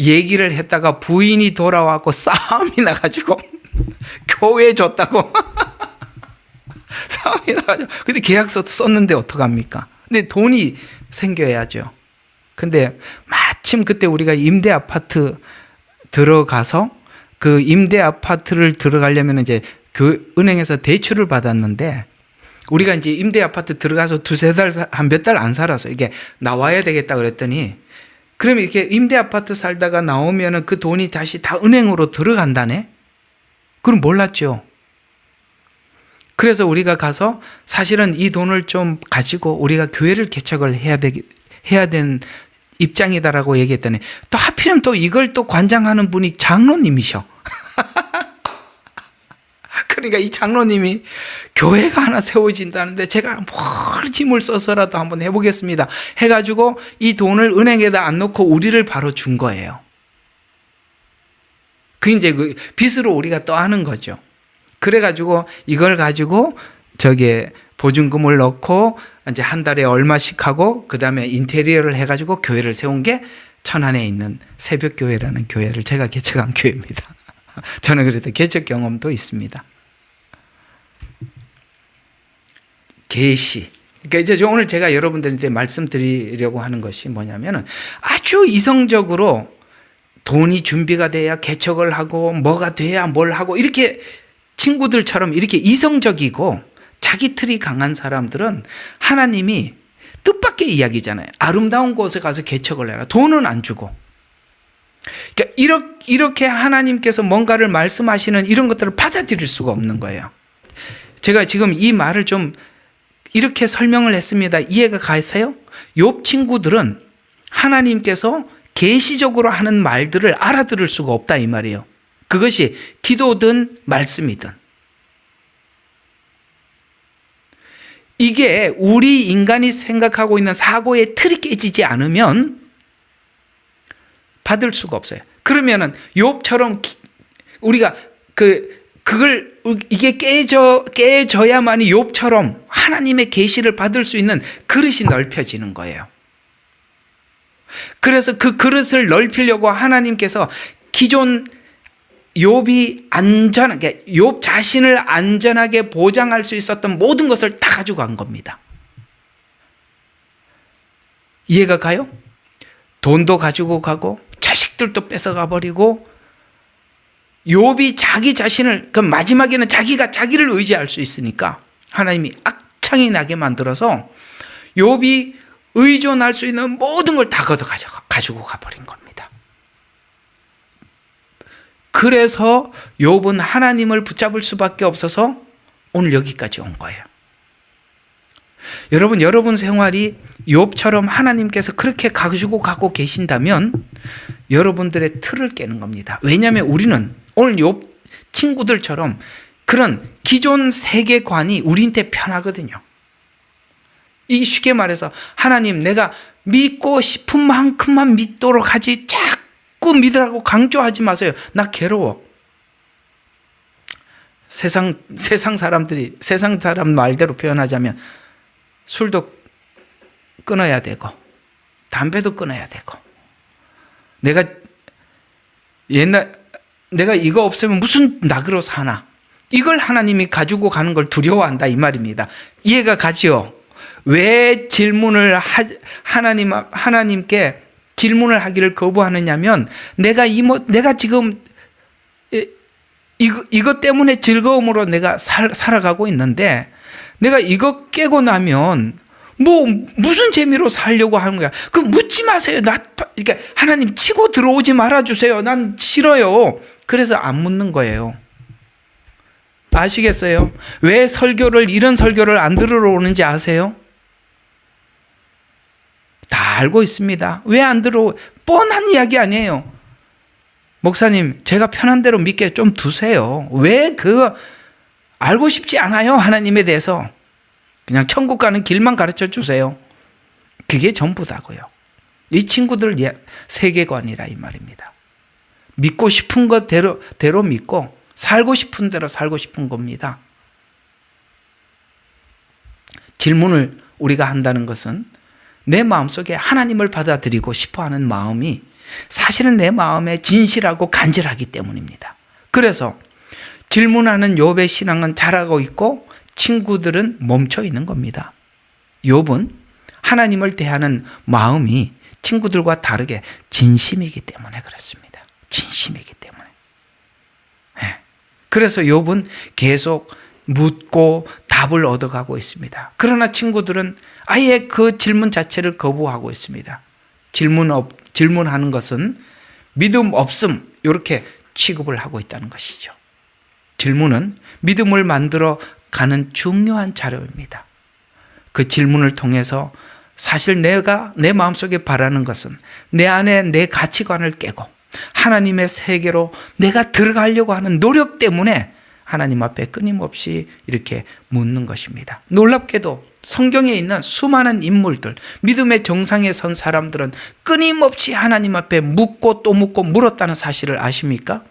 얘기를 했다가 부인이 돌아와서 싸움이 나가지고 교회에 줬다고 싸움이 나가지고. 근데 계약서 썼는데 어떡합니까? 근데 돈이 생겨야죠. 근데 마침 그때 우리가 임대 아파트 들어가서 그 임대 아파트를 들어가려면 이제 은행에서 대출을 받았는데 우리가 이제 임대 아파트 들어가서 두세 달, 한 몇 달 안 살아서 이게 나와야 되겠다 그랬더니 그러면 이렇게 임대 아파트 살다가 나오면은 그 돈이 다시 다 은행으로 들어간다네? 그럼 몰랐죠. 그래서 우리가 가서 사실은 이 돈을 좀 가지고 우리가 교회를 개척을 해야 되는 입장이다라고 얘기했더니 또 하필이면 또 이걸 또 관장하는 분이 장로님이셔. 그러니까 이 장로님이 교회가 하나 세워진다는데 제가 뭘 힘을 써서라도 한번 해보겠습니다 해가지고 이 돈을 은행에다 안 놓고 우리를 바로 준 거예요. 그 이제 그 빚으로 우리가 또 하는 거죠. 그래가지고 이걸 가지고 저기에 보증금을 넣고 이제 한 달에 얼마씩 하고 그 다음에 인테리어를 해가지고 교회를 세운 게 천안에 있는 새벽교회라는 교회를 제가 개척한 교회입니다. 저는 그래도 개척 경험도 있습니다. 계시. 그러니까 이제 오늘 제가 여러분들한테 말씀드리려고 하는 것이 뭐냐면은 아주 이성적으로 돈이 준비가 돼야 개척을 하고 뭐가 돼야 뭘 하고 이렇게 친구들처럼 이렇게 이성적이고 자기 틀이 강한 사람들은 하나님이 뜻밖의 이야기잖아요. 아름다운 곳에 가서 개척을 해라. 돈은 안 주고. 그러니까 이렇게 하나님께서 뭔가를 말씀하시는 이런 것들을 받아들일 수가 없는 거예요. 제가 지금 이 말을 좀 이렇게 설명을 했습니다. 이해가 가세요? 욥 친구들은 하나님께서 계시적으로 하는 말들을 알아들을 수가 없다 이 말이에요. 그것이 기도든 말씀이든. 이게 우리 인간이 생각하고 있는 사고의 틀이 깨지지 않으면 받을 수가 없어요. 그러면은 욥처럼 우리가 그걸 이게 깨져야만이 욥처럼 하나님의 계시를 받을 수 있는 그릇이 넓혀지는 거예요. 그래서 그 그릇을 넓히려고 하나님께서 기존 욥이 안전하게, 욥 자신을 안전하게 보장할 수 있었던 모든 것을 다 가지고 간 겁니다. 이해가 가요? 돈도 가지고 가고 자식들도 뺏어가 버리고 욥이 자기 자신을, 그 마지막에는 자기가 자기를 의지할 수 있으니까 하나님이 악창이 나게 만들어서 욥이 의존할 수 있는 모든 걸 다 걷어 가지고 가버린 겁니다. 그래서 욥은 하나님을 붙잡을 수밖에 없어서 오늘 여기까지 온 거예요. 여러분 생활이 욥처럼 하나님께서 그렇게 가지고 가고 계신다면 여러분들의 틀을 깨는 겁니다. 왜냐하면 우리는 오늘 욥 친구들처럼 그런 기존 세계관이 우리한테 편하거든요. 이 쉽게 말해서 하나님 내가 믿고 싶은 만큼만 믿도록 하지 자꾸 믿으라고 강조하지 마세요. 나 괴로워. 세상 사람 말대로 표현하자면 술도 끊어야 되고 담배도 끊어야 되고 내가 이거 없으면 무슨 낙으로 사나. 이걸 하나님이 가지고 가는 걸 두려워한다 이 말입니다. 이해가 가지요? 왜 하나님께 질문을 하기를 거부하느냐면, 내가 지금 이것 때문에 즐거움으로 내가 살아가고 있는데, 내가 이거 깨고 나면 무슨 재미로 살려고 하는 거야. 그럼 묻지 마세요. 그러니까 하나님 치고 들어오지 말아주세요. 난 싫어요. 그래서 안 묻는 거예요. 아시겠어요? 왜 이런 설교를 안 들으러 오는지 아세요? 다 알고 있습니다. 왜 안 뻔한 이야기 아니에요. 목사님, 제가 편한 대로 믿게 좀 두세요. 왜 알고 싶지 않아요? 하나님에 대해서. 그냥 천국 가는 길만 가르쳐 주세요. 그게 전부다고요. 이 친구들 세계관이라 이 말입니다. 믿고 싶은 것대로 믿고 살고 싶은 대로 살고 싶은 겁니다. 질문을 우리가 한다는 것은 내 마음속에 하나님을 받아들이고 싶어하는 마음이 사실은 내 마음에 진실하고 간절하기 때문입니다. 그래서 질문하는 욥의 신앙은 자라고 있고 친구들은 멈춰 있는 겁니다. 욥은 하나님을 대하는 마음이 친구들과 다르게 진심이기 때문에 그렇습니다. 진심이기 때문에. 그래서 욥은 계속 묻고 답을 얻어가고 있습니다. 그러나 친구들은 아예 그 질문 자체를 거부하고 있습니다. 질문하는 것은 믿음 없음, 이렇게 취급을 하고 있다는 것이죠. 질문은 믿음을 만들어 가는 중요한 자료입니다. 그 질문을 통해서 사실 내가 내 마음속에 바라는 것은 내 안에 내 가치관을 깨고 하나님의 세계로 내가 들어가려고 하는 노력 때문에 하나님 앞에 끊임없이 이렇게 묻는 것입니다. 놀랍게도 성경에 있는 수많은 인물들, 믿음의 정상에 선 사람들은 끊임없이 하나님 앞에 묻고 또 묻고 물었다는 사실을 아십니까?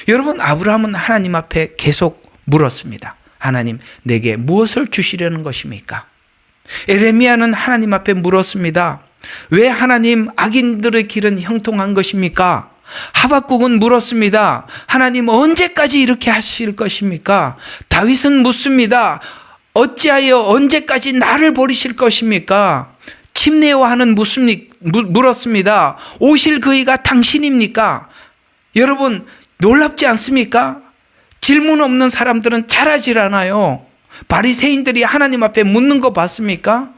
여러분, 아브라함은 하나님 앞에 계속 물었습니다. 하나님, 내게 무엇을 주시려는 것입니까? 에레미야는 하나님 앞에 물었습니다. 왜 하나님 악인들의 길은 형통한 것입니까? 하박국은 물었습니다. 하나님, 언제까지 이렇게 하실 것입니까? 다윗은 묻습니다. 어찌하여 언제까지 나를 버리실 것입니까? 침례요한은 물었습니다. 오실 그이가 당신입니까? 여러분, 놀랍지 않습니까? 질문 없는 사람들은 잘하질 않아요. 바리새인들이 하나님 앞에 묻는 거 봤습니까?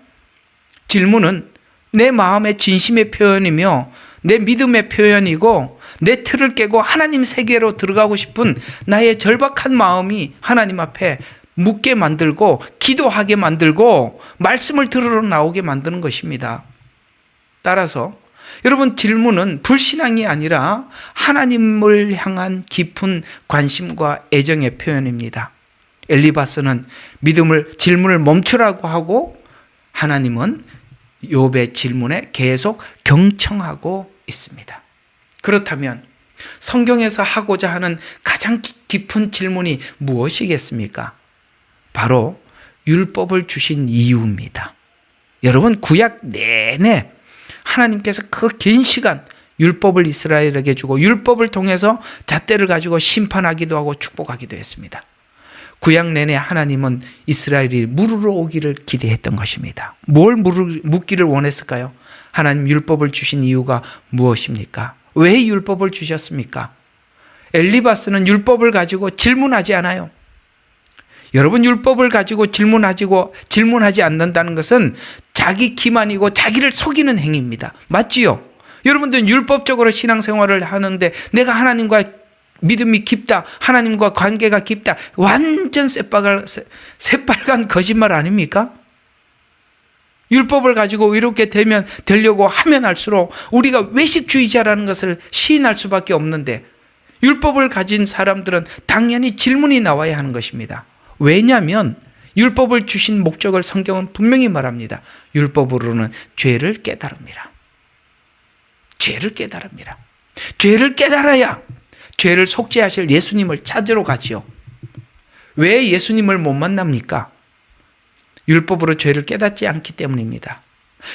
질문은 내 마음의 진심의 표현이며 내 믿음의 표현이고 내 틀을 깨고 하나님 세계로 들어가고 싶은 나의 절박한 마음이 하나님 앞에 묻게 만들고 기도하게 만들고 말씀을 들으러 나오게 만드는 것입니다. 따라서 여러분, 질문은 불신앙이 아니라 하나님을 향한 깊은 관심과 애정의 표현입니다. 엘리바스는 질문을 멈추라고 하고 하나님은 욥의 질문에 계속 경청하고 있습니다. 그렇다면 성경에서 하고자 하는 가장 깊은 질문이 무엇이겠습니까? 바로 율법을 주신 이유입니다. 여러분, 구약 내내 하나님께서 그 긴 시간 율법을 이스라엘에게 주고 율법을 통해서 잣대를 가지고 심판하기도 하고 축복하기도 했습니다. 구약 내내 하나님은 이스라엘이 물으러 오기를 기대했던 것입니다. 뭘 묻기를 원했을까요? 하나님 율법을 주신 이유가 무엇입니까? 왜 율법을 주셨습니까? 엘리바스는 율법을 가지고 질문하지 않아요. 여러분, 율법을 가지고 질문하지 않는다는 것은 자기 기만이고 자기를 속이는 행위입니다. 맞지요? 여러분들은 율법적으로 신앙생활을 하는데 내가 하나님과 믿음이 깊다, 하나님과 관계가 깊다, 완전 새빨간 거짓말 아닙니까? 율법을 가지고 이렇게 되려고 하면 할수록 우리가 외식주의자라는 것을 시인할 수밖에 없는데, 율법을 가진 사람들은 당연히 질문이 나와야 하는 것입니다. 왜냐하면 율법을 주신 목적을 성경은 분명히 말합니다. 율법으로는 죄를 깨달음이라. 죄를 깨달음이라. 죄를 깨달아야 죄를 속죄하실 예수님을 찾으러 가지요. 왜 예수님을 못 만납니까? 율법으로 죄를 깨닫지 않기 때문입니다.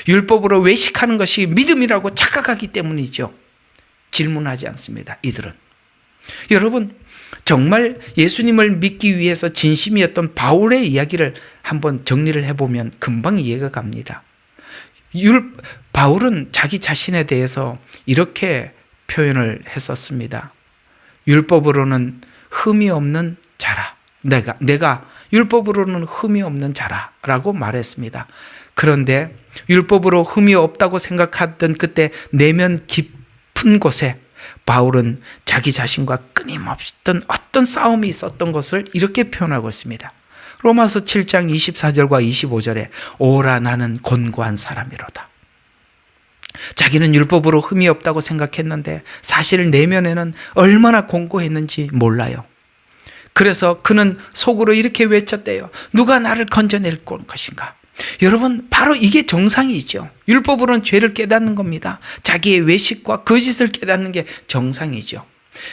율법으로 외식하는 것이 믿음이라고 착각하기 때문이죠. 질문하지 않습니다, 이들은. 여러분, 정말 예수님을 믿기 위해서 진심이었던 바울의 이야기를 한번 정리를 해보면 금방 이해가 갑니다. 바울은 자기 자신에 대해서 이렇게 표현을 했었습니다. 율법으로는 흠이 없는 자라. 내가 율법으로는 흠이 없는 자라라고 말했습니다. 그런데 율법으로 흠이 없다고 생각하던 그때 내면 깊은 곳에 바울은 자기 자신과 끊임없던 어떤 싸움이 있었던 것을 이렇게 표현하고 있습니다. 로마서 7장 24절과 25절에 오라 나는 곤고한 사람이로다. 자기는 율법으로 흠이 없다고 생각했는데 사실 내면에는 얼마나 공고했는지 몰라요. 그래서 그는 속으로 이렇게 외쳤대요. 누가 나를 건져낼 것인가? 여러분, 바로 이게 정상이죠. 율법으로는 죄를 깨닫는 겁니다. 자기의 외식과 거짓을 깨닫는 게 정상이죠.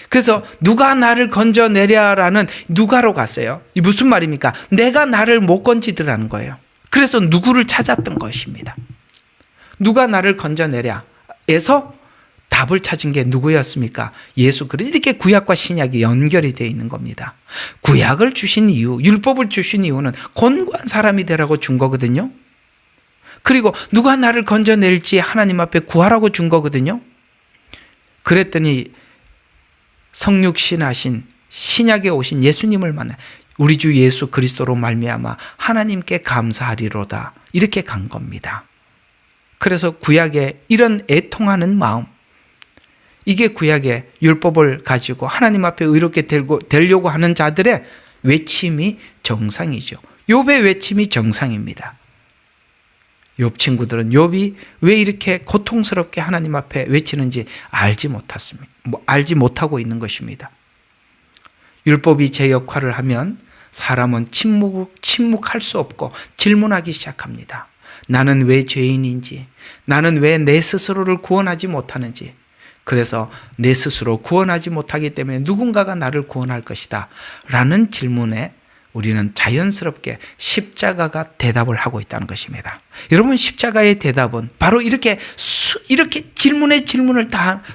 그래서 누가 나를 건져내랴라는 누가로 갔어요. 이 무슨 말입니까? 내가 나를 못 건지더라는 거예요. 그래서 누구를 찾았던 것입니다. 누가 나를 건져내랴에서 답을 찾은 게 누구였습니까? 예수 그리스도. 이렇게 구약과 신약이 연결이 되어 있는 겁니다. 구약을 주신 이유, 율법을 주신 이유는 곤고한 사람이 되라고 준 거거든요. 그리고 누가 나를 건져낼지 하나님 앞에 구하라고 준 거거든요. 그랬더니 성육신하신 신약에 오신 예수님을 만나 우리 주 예수 그리스도로 말미암아 하나님께 감사하리로다. 이렇게 간 겁니다. 그래서 구약에 이런 애통하는 마음, 이게 구약의 율법을 가지고 하나님 앞에 의롭게 되려고 하는 자들의 외침이 정상이죠. 욥의 외침이 정상입니다. 욥 친구들은 욥이 왜 이렇게 고통스럽게 하나님 앞에 외치는지 알지 못하고 있는 것입니다. 율법이 제 역할을 하면 사람은 침묵할 수 없고 질문하기 시작합니다. 나는 왜 죄인인지, 나는 왜 내 스스로를 구원하지 못하는지, 그래서 내 스스로 구원하지 못하기 때문에 누군가가 나를 구원할 것이다 라는 질문에 우리는 자연스럽게 십자가가 대답을 하고 있다는 것입니다. 여러분, 십자가의 대답은 바로 이렇게 질문에 질문을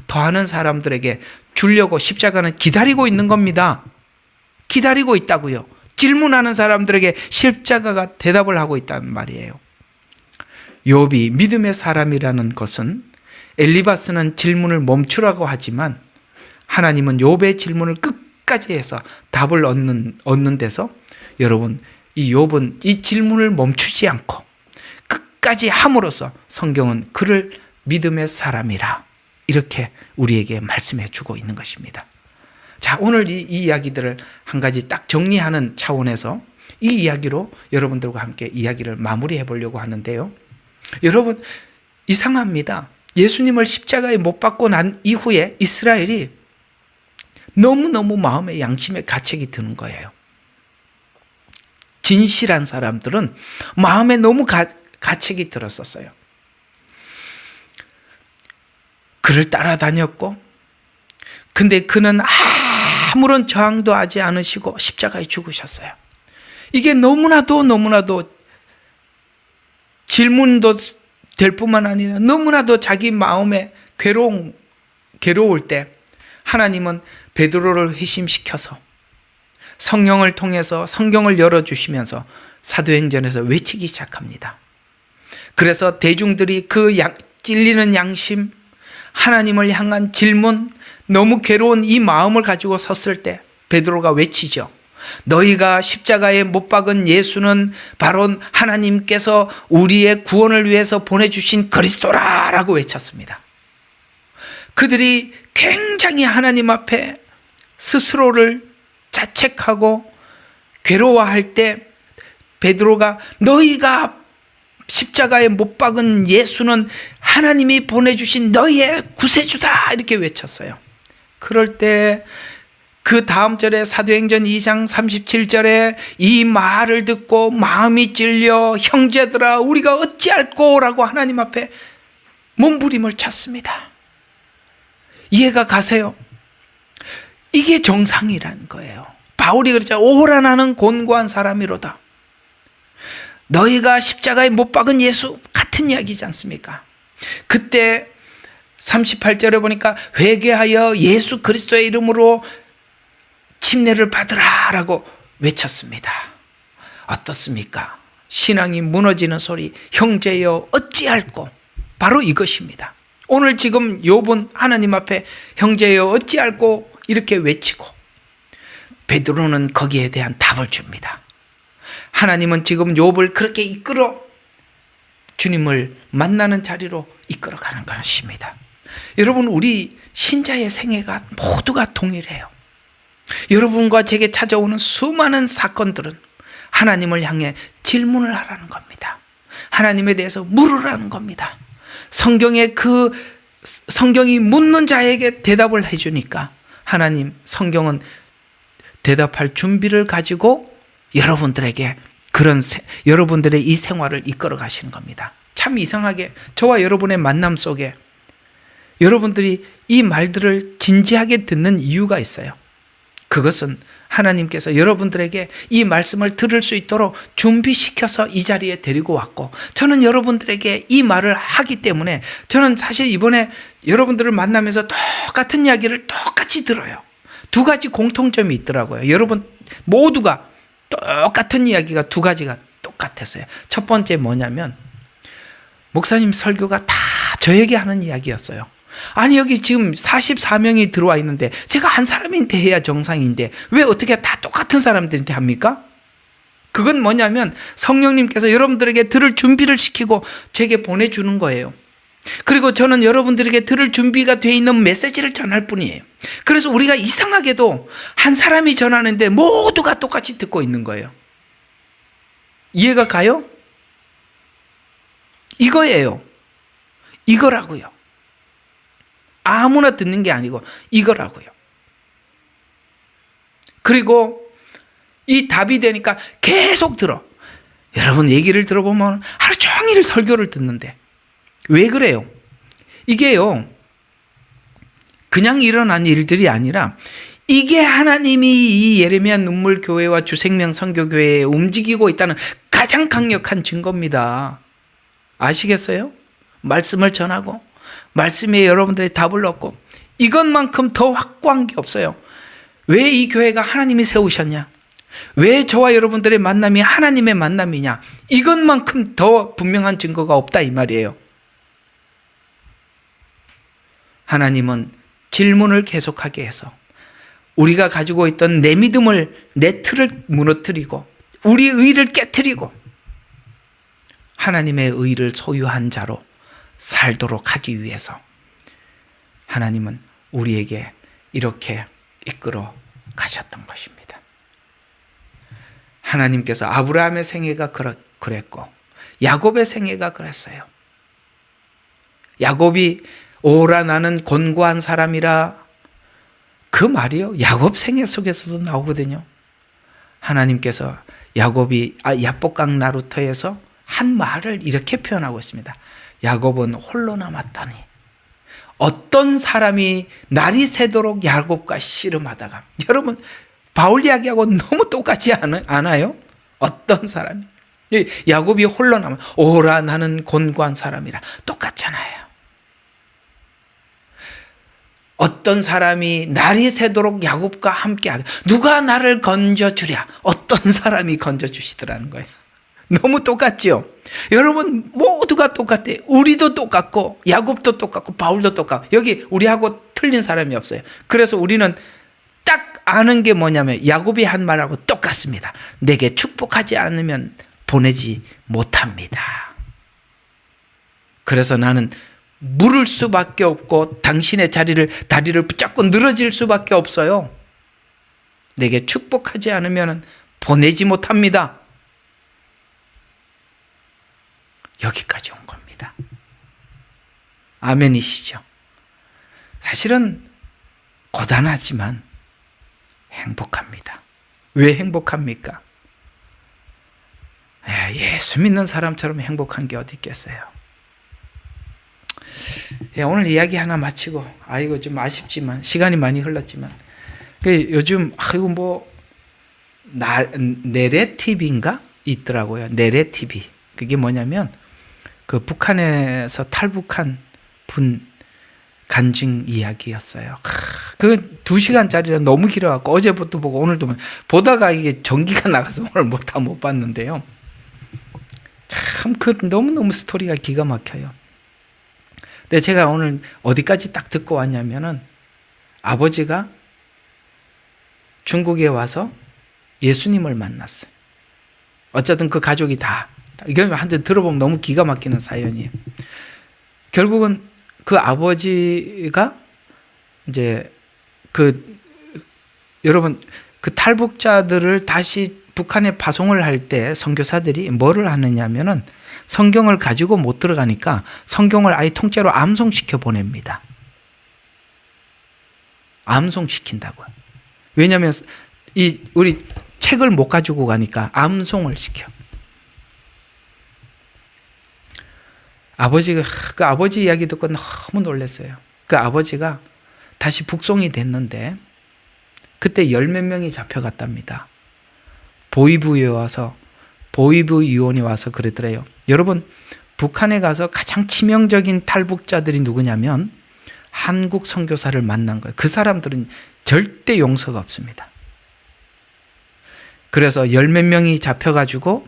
더하는 사람들에게 주려고 십자가는 기다리고 있는 겁니다. 기다리고 있다고요. 질문하는 사람들에게 십자가가 대답을 하고 있다는 말이에요. 욥이 믿음의 사람이라는 것은 엘리바스는 질문을 멈추라고 하지만 하나님은 욥의 질문을 끝까지 해서 답을 얻는 데서 여러분, 이 욥은 이 질문을 멈추지 않고 끝까지 함으로써 성경은 그를 믿음의 사람이라 이렇게 우리에게 말씀해 주고 있는 것입니다. 자, 오늘 이 이야기들을 한 가지 딱 정리하는 차원에서 이 이야기로 여러분들과 함께 이야기를 마무리해 보려고 하는데요. 여러분, 이상합니다. 예수님을 십자가에 못 박고 난 이후에 이스라엘이 너무너무 마음의 양심에 가책이 드는 거예요. 진실한 사람들은 마음에 너무 가책이 들었었어요. 그를 따라다녔고, 근데 그는 아무런 저항도 하지 않으시고 십자가에 죽으셨어요. 이게 너무나도 질문도 될 뿐만 아니라 너무나도 자기 마음에 괴로울 때 하나님은 베드로를 회심시켜서 성령을 통해서 성경을 열어주시면서 사도행전에서 외치기 시작합니다. 그래서 대중들이 그 찔리는 양심, 하나님을 향한 질문, 너무 괴로운 이 마음을 가지고 섰을 때 베드로가 외치죠. 너희가 십자가에 못 박은 예수는 바로 하나님께서 우리의 구원을 위해서 보내주신 그리스도라 라고 외쳤습니다. 그들이 굉장히 하나님 앞에 스스로를 자책하고 괴로워할 때 베드로가 너희가 십자가에 못 박은 예수는 하나님이 보내주신 너희의 구세주다 이렇게 외쳤어요. 그럴 때 그 다음 절에 사도행전 2장 37절에 이 말을 듣고 마음이 찔려 형제들아 우리가 어찌할꼬 라고 하나님 앞에 몸부림을 쳤습니다. 이해가 가세요? 이게 정상이라는 거예요. 바울이 그랬죠. 오라 나는 곤고한 사람이로다. 너희가 십자가에 못 박은 예수 같은 이야기지 않습니까? 그때 38절에 보니까 회개하여 예수 그리스도의 이름으로 침례를 받으라라고 외쳤습니다. 어떻습니까? 신앙이 무너지는 소리, 형제여 어찌할꼬? 바로 이것입니다. 오늘 지금 욥은 하나님 앞에 형제여 어찌할꼬 이렇게 외치고 베드로는 거기에 대한 답을 줍니다. 하나님은 지금 욥을 그렇게 이끌어 주님을 만나는 자리로 이끌어가는 것입니다. 여러분, 우리 신자의 생애가 모두가 동일해요. 여러분과 제게 찾아오는 수많은 사건들은 하나님을 향해 질문을 하라는 겁니다. 하나님에 대해서 물으라는 겁니다. 성경이 묻는 자에게 대답을 해주니까 하나님, 성경은 대답할 준비를 가지고 여러분들에게 여러분들의 이 생활을 이끌어 가시는 겁니다. 참 이상하게 저와 여러분의 만남 속에 여러분들이 이 말들을 진지하게 듣는 이유가 있어요. 그것은 하나님께서 여러분들에게 이 말씀을 들을 수 있도록 준비시켜서 이 자리에 데리고 왔고, 저는 여러분들에게 이 말을 하기 때문에 저는 사실 이번에 여러분들을 만나면서 똑같은 이야기를 똑같이 들어요. 두 가지 공통점이 있더라고요. 여러분 모두가 똑같은 이야기가 두 가지가 똑같았어요. 첫 번째 뭐냐면, 목사님 설교가 다 저에게 하는 이야기였어요. 아니, 여기 지금 44명이 들어와 있는데 제가 한 사람한테 해야 정상인데 왜 어떻게 다 똑같은 사람들한테 합니까? 그건 뭐냐면 성령님께서 여러분들에게 들을 준비를 시키고 제게 보내주는 거예요. 그리고 저는 여러분들에게 들을 준비가 되어 있는 메시지를 전할 뿐이에요. 그래서 우리가 이상하게도 한 사람이 전하는데 모두가 똑같이 듣고 있는 거예요. 이해가 가요? 이거예요. 이거라고요. 아무나 듣는 게 아니고 이거라고요. 그리고 이 답이 되니까 계속 들어. 여러분 얘기를 들어보면 하루 종일 설교를 듣는데 왜 그래요? 이게요, 그냥 일어난 일들이 아니라 이게 하나님이 이 예레미야 눈물 교회와 주생명 선교교회에 움직이고 있다는 가장 강력한 증거입니다. 아시겠어요? 말씀을 전하고 말씀에 여러분들의 답을 얻고, 이것만큼 더 확고한 게 없어요. 왜 이 교회가 하나님이 세우셨냐? 왜 저와 여러분들의 만남이 하나님의 만남이냐? 이것만큼 더 분명한 증거가 없다 이 말이에요. 하나님은 질문을 계속하게 해서 우리가 가지고 있던 내 믿음을, 내 틀을 무너뜨리고 우리 의를 깨트리고 하나님의 의를 소유한 자로 살도록 하기 위해서 하나님은 우리에게 이렇게 이끌어 가셨던 것입니다. 하나님께서 아브라함의 생애가 그랬고 야곱의 생애가 그랬어요. 야곱이 오라 나는 곤고한 사람이라, 그 말이요 야곱 생애 속에서도 나오거든요. 하나님께서 야곱이 야복강 나루터에서 한 말을 이렇게 표현하고 있습니다. 야곱은 홀로 남았다니, 어떤 사람이 날이 새도록 야곱과 씨름하다가, 여러분 바울 이야기하고 너무 똑같지 않아요? 어떤 사람이, 야곱이 홀로 남아 오라 나는 곤고한 사람이라, 똑같잖아요. 어떤 사람이 날이 새도록 야곱과 함께하다, 누가 나를 건져주랴, 어떤 사람이 건져주시더라는 거예요. 너무 똑같죠? 여러분 모두가 똑같아요. 우리도 똑같고 야곱도 똑같고 바울도 똑같고, 여기 우리하고 틀린 사람이 없어요. 그래서 우리는 딱 아는 게 뭐냐면 야곱이 한 말하고 똑같습니다. 내게 축복하지 않으면 보내지 못합니다. 그래서 나는 물을 수밖에 없고 당신의 다리를 붙잡고 늘어질 수밖에 없어요. 내게 축복하지 않으면 보내지 못합니다. 여기까지 온 겁니다. 아멘이시죠? 사실은 고단하지만 행복합니다. 왜 행복합니까? 예수 믿는 사람처럼 행복한 게 어디 있겠어요? 오늘 이야기 하나 마치고, 이거 좀 아쉽지만 시간이 많이 흘렀지만, 요즘 내레티비인가 있더라고요. 내레티비. 그게 뭐냐면 그 북한에서 탈북한 분 간증 이야기였어요. 그 2시간짜리라 너무 길어갖고 어제부터 보고 오늘도 보다가 이게 전기가 나가서 오늘 다 못 봤는데요. 참 그 너무너무 스토리가 기가 막혀요. 근데 제가 오늘 어디까지 딱 듣고 왔냐면은 아버지가 중국에 와서 예수님을 만났어요. 어쨌든 그 가족이 다 이건 한번 들어보면 너무 기가 막히는 사연이에요. 결국은 그 아버지가 이제 여러분 그 탈북자들을 다시 북한에 파송을 할 때 선교사들이 뭐를 하느냐면은 성경을 가지고 못 들어가니까 성경을 아예 통째로 암송시켜 보냅니다. 암송시킨다고요. 왜냐하면 우리 책을 못 가지고 가니까 암송을 시켜. 그 아버지 이야기 듣고 너무 놀랐어요. 그 아버지가 다시 북송이 됐는데 그때 10몇 명이 잡혀갔답니다. 보이부 유언이 와서 그러더래요. 여러분, 북한에 가서 가장 치명적인 탈북자들이 누구냐면 한국 선교사를 만난 거예요. 그 사람들은 절대 용서가 없습니다. 그래서 10몇 명이 잡혀가지고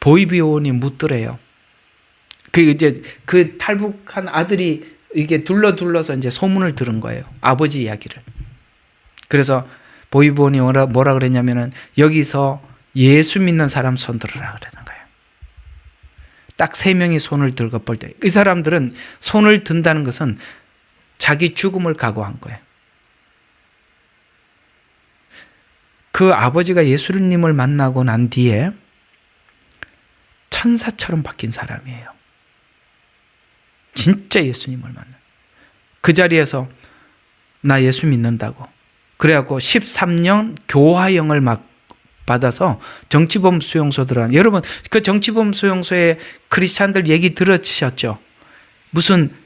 보이부 유언이 묻더래요. 그 탈북한 아들이 이게 둘러서 이제 소문을 들은 거예요. 아버지 이야기를. 그래서 보이부원이 뭐라 그랬냐면은 여기서 예수 믿는 사람 손 들으라 그러는 거예요. 딱 3명이 손을 들고 볼 때 이 사람들은 손을 든다는 것은 자기 죽음을 각오한 거예요. 그 아버지가 예수님을 만나고 난 뒤에 천사처럼 바뀐 사람이에요. 진짜 예수님을 만나. 그 자리에서 나 예수 믿는다고. 그래갖고 13년 교화형을 막 받아서 정치범 수용소 들어간. 여러분 그 정치범 수용소에 크리스찬들 얘기 들으셨죠? 무슨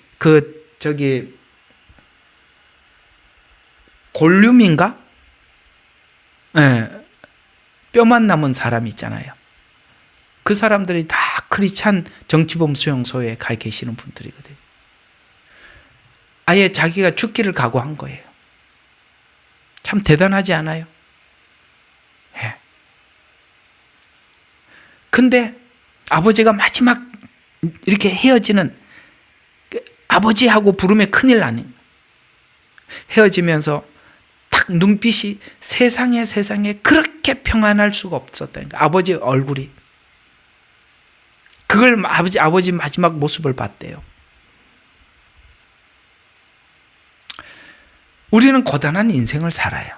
골룸인가? 네. 뼈만 남은 사람 있잖아요. 그 사람들이 다 크리스찬 정치범 수용소에 가 계시는 분들이거든요. 아예 자기가 죽기를 각오한 거예요. 참 대단하지 않아요? 예. 근데 아버지가 마지막 이렇게 헤어지는 아버지하고 부르면 큰일 나는 헤어지면서 딱 눈빛이 세상에 그렇게 평안할 수가 없었다니까. 아버지 얼굴이. 그걸 아버지 마지막 모습을 봤대요. 우리는 고단한 인생을 살아요.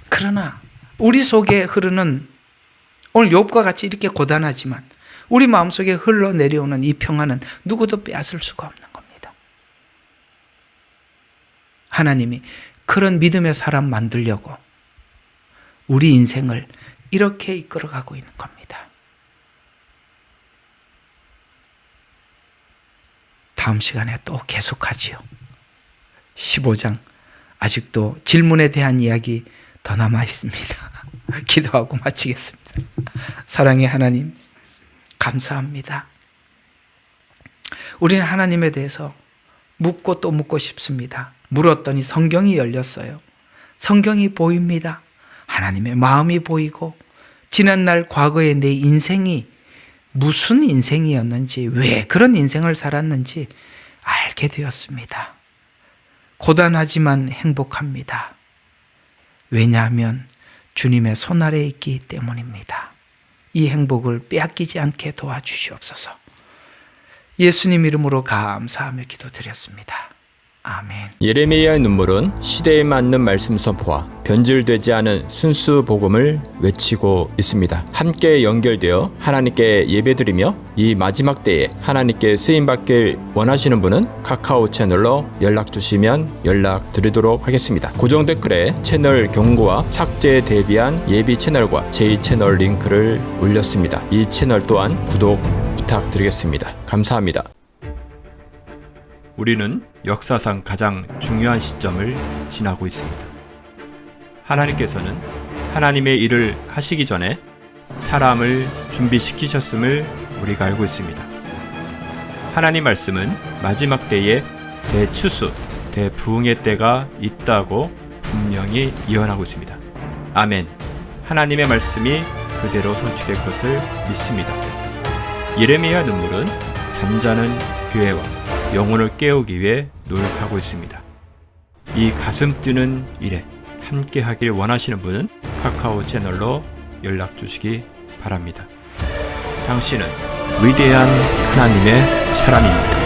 그러나 우리 속에 흐르는 오늘 욥과 같이 이렇게 고단하지만 우리 마음속에 흘러내려오는 이 평안은 누구도 빼앗을 수가 없는 겁니다. 하나님이 그런 믿음의 사람 만들려고 우리 인생을 이렇게 이끌어가고 있는 겁니다. 다음 시간에 또 계속하지요. 15장 아직도 질문에 대한 이야기 더 남아 있습니다. 기도하고 마치겠습니다. 사랑의 하나님, 감사합니다. 우리는 하나님에 대해서 묻고 또 묻고 싶습니다. 물었더니 성경이 열렸어요. 성경이 보입니다. 하나님의 마음이 보이고 지난날 과거의 내 인생이 무슨 인생이었는지, 왜 그런 인생을 살았는지 알게 되었습니다. 고단하지만 행복합니다. 왜냐하면 주님의 손 아래에 있기 때문입니다. 이 행복을 빼앗기지 않게 도와주시옵소서. 예수님 이름으로 감사하며 기도드렸습니다. 아멘. 예레미야의 눈물은 시대에 맞는 말씀 선포와 변질되지 않은 순수 복음을 외치고 있습니다. 함께 연결되어 하나님께 예배드리며 이 마지막 때에 하나님께 쓰임받길 원하시는 분은 카카오 채널로 연락 주시면 연락드리도록 하겠습니다. 고정 댓글에 채널 경고와 착제에 대비한 예비 채널과 제2채널 링크를 올렸습니다. 이 채널 또한 구독 부탁드리겠습니다. 감사합니다. 우리는 역사상 가장 중요한 시점을 지나고 있습니다. 하나님께서는 하나님의 일을 하시기 전에 사람을 준비시키셨음을 우리가 알고 있습니다. 하나님 말씀은 마지막 때의 대추수, 대부흥의 때가 있다고 분명히 예언하고 있습니다. 아멘. 하나님의 말씀이 그대로 성취될 것을 믿습니다. 예레미야 눈물은 잠자는 교회와 영혼을 깨우기 위해 노력하고 있습니다. 이 가슴 뛰는 일에 함께 하길 원하시는 분은 카카오 채널로 연락 주시기 바랍니다. 당신은 위대한 하나님의 사람입니다.